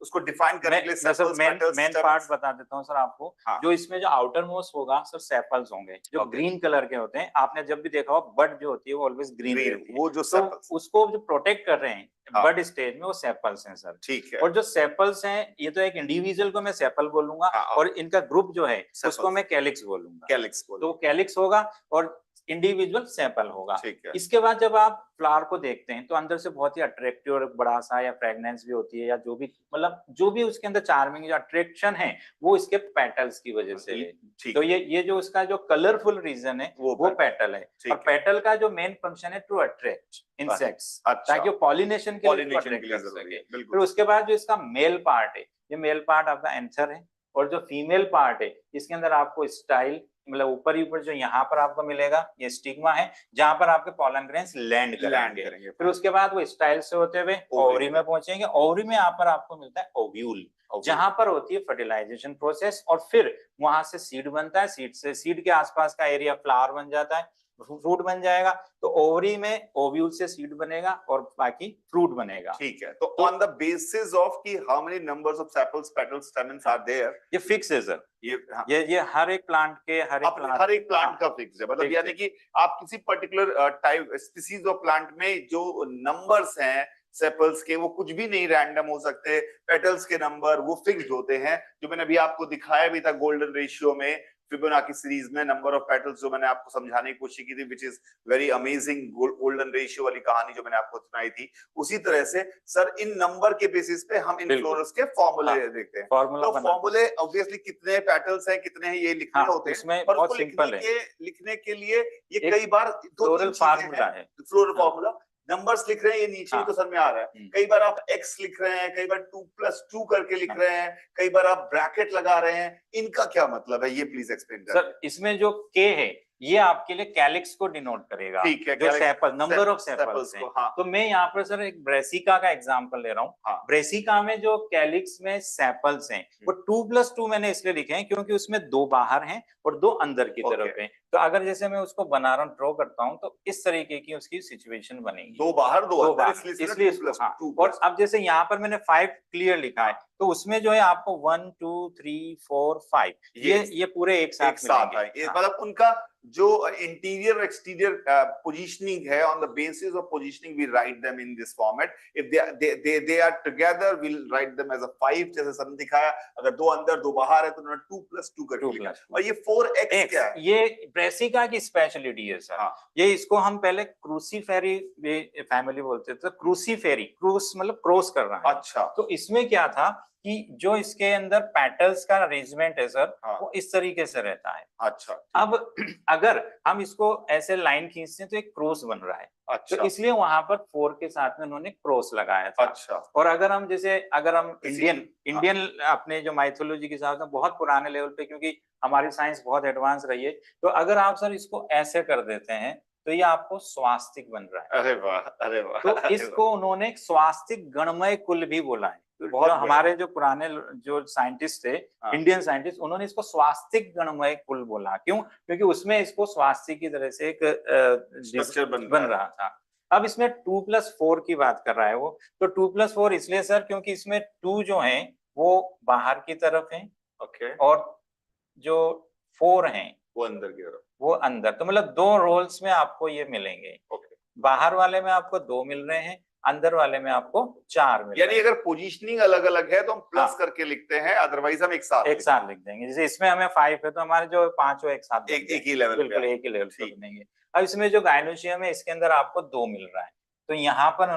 उसको डिफाइन करने के लिए सेपल्स, पेटल्स, मेन पार्ट बता देता हूं सर आपको। हाँ। जो इसमें जो आउटर मोस्ट होगा सर, सेपल्स होंगे, जो ग्रीन कलर के होते हैं। आपने जब भी देखा हो बड जो होती है वो ऑलवेज ग्रीन रहती है, वो जो सेपल्स, उसको जो प्रोटेक्ट कर रहे हैं बड स्टेज में, वो सेपल्स हैं सर। ठीक है। और जो सेपल्स हैं, ये तो एक इंडिविजुअल को मैं सेपल बोलूंगा, और इनका ग्रुप जो है उसको मैं कैलिक्स बोलूंगा। कैलिक्स तो कैलिक्स होगा और इंडिविजुअल सेपल होगा। इसके बाद जब आप फ्लावर को देखते हैं तो अंदर से बहुत ही अट्रैक्टिव और बड़ा सा, या फ्रेगनेंस भी होती है, या जो भी मतलब जो भी उसके अंदर चार्मिंग जो अट्रैक्शन है, वो इसके पेटल्स की वजह से है। तो ये जो उसका जो कलरफुल रीजन है वो पेटल है। और पेटल का जो मेन फंक्शन है टू अट्रैक्ट इंसेक्ट्स, ताकि वो पॉलिनेशन के लिए अट्रैक्ट कर सके। फिर उसके बाद जो इसका मेल पार्ट है, ये मेल पार्ट आपका एंथर है। और जो फीमेल पार्ट है, इसके अंदर आपको स्टाइल, मतलब ऊपर ही ऊपर जो यहाँ पर आपको मिलेगा, ये स्टिग्मा है, जहां पर आपके पोलन ग्रेन्स लैंड करेंगे। फिर उसके बाद वो स्टाइल से होते हुए ओवरी में पहुंचेंगे। ओवरी में यहाँ पर आपको मिलता है ओव्यूल, जहां पर होती है फर्टिलाइजेशन प्रोसेस, और फिर वहां से सीड बनता है। सीड से, सीड के आसपास का एरिया फ्लावर बन जाता है, फ्रूट बन जाएगा। तो ओवरी में ओव्यूल से सीड बनेगा और बाकी फ्रूट बनेगा। ठीक है। तो ऑन द बेसिस ऑफ कि how many numbers of sepals, petals, stamens are there, ये फिक्स है सर। ये हर एक प्लांट के, हर एक प्लांट का फिक्स है। मतलब यानी कि आप किसी particular type species of plant में जो नंबर्स हैं सेपल्स के, वो कुछ भी नहीं रैंडम हो सकते। पेटल्स के नंबर वो फिक्स्ड होते हैं, जो मैंने अभी आपको दिखाया भी था गोल्डन रेशियो में, फिबोनाची सीरीज में नंबर ऑफ पेटल्स, जो मैंने आपको समझाने की कोशिश की थी, which is very amazing, golden ratio वाली कहानी जो मैंने आपको सुनाई थी। उसी तरह से सर इन नंबर के बेसिस पे हम इन फ्लोरल्स के फॉर्मूले देखते हैं। तो फॉर्मूले ऑब्वियसली कितने पेटल्स हैं, कितने हैं, ये लिखने होते हैं। और उसको लिखने के लिए ये कई बार फ्लोरल फार्मूला है, फ्लोरल फार्मूला। नंबर्स लिख रहे हैं, ये नीचे तो सर में आ रहा है। कई बार आप x लिख रहे हैं, कई बार 2+2 करके लिख रहे हैं, कई बार आप ब्रैकेट लगा रहे हैं। इनका क्या मतलब है, ये प्लीज एक्सप्लेन करें। सर इसमें जो k है, ये आपके लिए कैलिक्स को डिनोट करेगा, ठीक है, जो sepal, number of sepals sepals हैं। को, हाँ, तो मैं यहाँ पर सर एक ब्रेसिका का एग्जांपल ले रहा हूँ। हाँ। ब्रेसिका में जो कैलिक्स में सेपल्स हैं वो 2+2 मैंने इसलिए लिखे हैं क्योंकि उसमें 2 बाहर हैं और 2 अंदर की तरफ Okay. हैं। तो अगर जैसे मैं उसको बना रहा हूँ, ड्रॉ करता हूँ, तो इस तरीके की उसकी सिचुएशन बनेगी। 2 बाहर 2 अंदर, बाहर, इसलिए इसको, हाँ। और अब जैसे यहाँ पर मैंने 5 क्लियर लिखा है, तो उसमें जो है आपको 1 2 3 4 5 ये पूरे एक साथ है। मिलेंगे। मतलब उनका जो इंटीरियर एक्सटीरियर पोजीशनिंग है, on the basis of positioning we write them in this format. If they are together we will write them as a 5, जैसे सर ने दिखाया। अगर 2 अंदर 2 बाहर है तो उन्होंने 2+2 करके लिखा। और ये 4x क्या है? ये ब्रेसिका की स्पेशलिटी है सर। ये इसको हम पहले क्रूसीफेरी फैमिली बोलते थे। क्रूसीफेरी, क्रूस मतलब क्रॉस कर रहा है। अच्छा। तो इसमें क्या था कि जो इसके अंदर पेटल्स का अरेंजमेंट है सर, वो इस तरीके से रहता है। अच्छा। अब अगर हम इसको ऐसे लाइन खींचते हैं तो एक क्रॉस बन रहा है। अच्छा। तो इसलिए वहां पर 4 के साथ में उन्होंने क्रॉस लगाया था। अच्छा। और अगर हम इंडियन अपने जो माइथोलॉजी के हिसाब से बहुत पुराने लेवल पे, क्योंकि हमारी साइंस बहुत एडवांस रही है, तो अगर आप सर इसको ऐसे कर देते हैं तो ये आपको स्वास्तिक बन रहा है। अरे वाह, अरे वाह। तो इसको उन्होंने स्वास्तिक गणमय कुल भी बोला है। बहुत जो हमारे जो पुराने जो साइंटिस्ट थे, इंडियन साइंटिस्ट, उन्होंने इसको स्वास्तिक गणमय कुल बोला। क्यों? क्योंकि उसमें इसको स्वास्तिक की तरह से एक स्ट्रक्चर बन रहा था। अब इसमें 2+4 की बात कर रहा है वो। तो 2+4 इसलिए सर क्योंकि इसमें 2 जो है वो बाहर की तरफ है, ओके, और जो 4 हैं वो अंदर की तरफ, वो अंदर। तो मतलब 2 रोल्स में आपको ये मिलेंगे। ओके। बाहर वाले में आपको 2 मिल रहे हैं, अंदर वाले में आपको 4 मिल रहे हैं। यानी अगर पोजीशनिंग अलग अलग है तो हम प्लस करके लिखते हैं, अदरवाइज हम एक साथ लिख देंगे। जैसे इसमें हमें 5 है तो हमारे जो 5 एक साथ एक ही लेवल, बिल्कुल एक ही लेवल पे बनेंगे। अब इसमें जो गायनोशियम है इसके अंदर आपको 2 मिल रहा है। तो यहाँ पर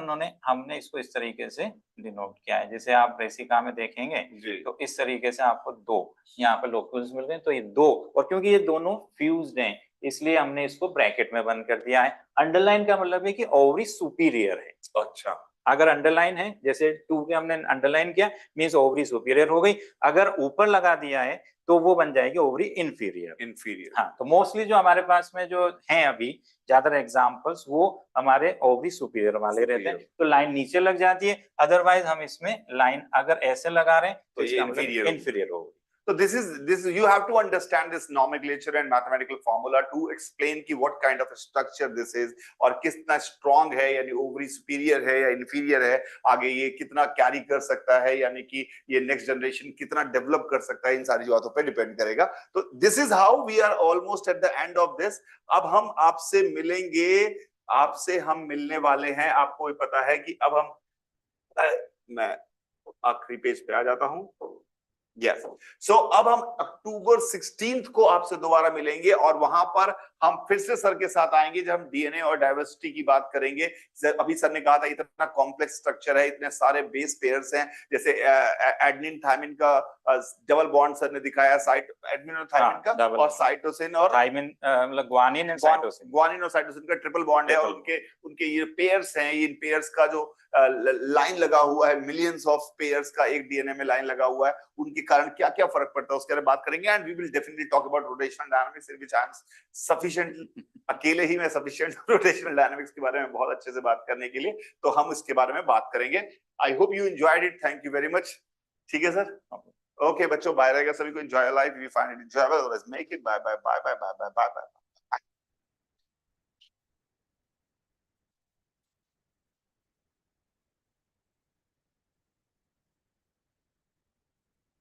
हमने इसको इस तरीके से डिनोट किया है। जैसे आप ब्रेसिका में देखेंगे तो इस तरीके से आपको 2 यहाँ पर लोक्यूल्स मिल रहे हैं। तो ये 2, और क्योंकि ये दोनों फ्यूज्ड हैं इसलिए हमने इसको ब्रैकेट में बंद कर दिया है। अंडरलाइन का मतलब है कि ओवरी सुपीरियर है। अच्छा। अगर अंडरलाइन है, जैसे 2 के हमने अंडरलाइन किया, मींस ओवरी सुपीरियर हो गई। अगर ऊपर लगा दिया है तो वो बन जाएगी ओवरी इंफीरियर। हाँ, तो मोस्टली जो हमारे पास में जो हैं अभी ज्यादा एग्जांपल्स वो हमारे ओवरी सुपीरियर वाले रहते हैं। तो लाइन नीचे लग जाती है, अदरवाइज हम इसमें लाइन अगर ऐसे लगा रहे हैं तो इसका मतलब इंफीरियर होगी। So this you have to understand this nomenclature and mathematical formula to explain कि what kind of a structure this is, और कितना strong है, यानी ovary superior है या inferior है, आगे ये कितना carry कर सकता है, यानी कि ये next generation कितना develop कर सकता है, इन सारी बातों पे depend करेगा। तो this is how we are almost at the end of this। अब हम आपसे मिलेंगे, आपसे हम मिलने वाले हैं। आपको भी पता है कि अब मैं आखिरी पेज पे आ जाता हूँ। Yes. So अब हम अक्टूबर 16 को आपसे दोबारा मिलेंगे और वहां पर हम फिर से सर के साथ आएंगे जब हम डीएनए और डाइवर्सिटी की बात करेंगे। अभी सर ने कहा था इतना कॉम्प्लेक्स स्ट्रक्चर है, इतने सारे बेस पेयर्स हैं, जैसे एडेनिन थायमिन का डबल बॉन्ड सर ने दिखाया, एडेनिन और थायमिन का, और साइटोसिन और थायमिन मतलब ग्वानिन और साइटोसिन का ट्रिपल बॉन्ड है, और उनके ये पेयर्स हैं। इन पेयर्स का जो लाइन लगा हुआ है, मिलियंस ऑफ पेयर्स का एक डीएनए में लाइन लगा हुआ है, उनके कारण क्या क्या फर्क पड़ता है उसके बारे में बात करेंगे। And we will definitely talk about rotational dynamics, in which I am sufficient, अकेले ही मैं सफिशिएंट रोटेशनल डायनामिक्स के बारे में बहुत अच्छे से बात करने के लिए, तो हम इसके बारे में बात करेंगे। I hope you enjoyed it. Thank you very much. ठीक है सर, ओके बच्चों, बाय रहेगा सभी को। Enjoy life, we find it enjoyable, make it. Bye bye bye bye bye bye bye.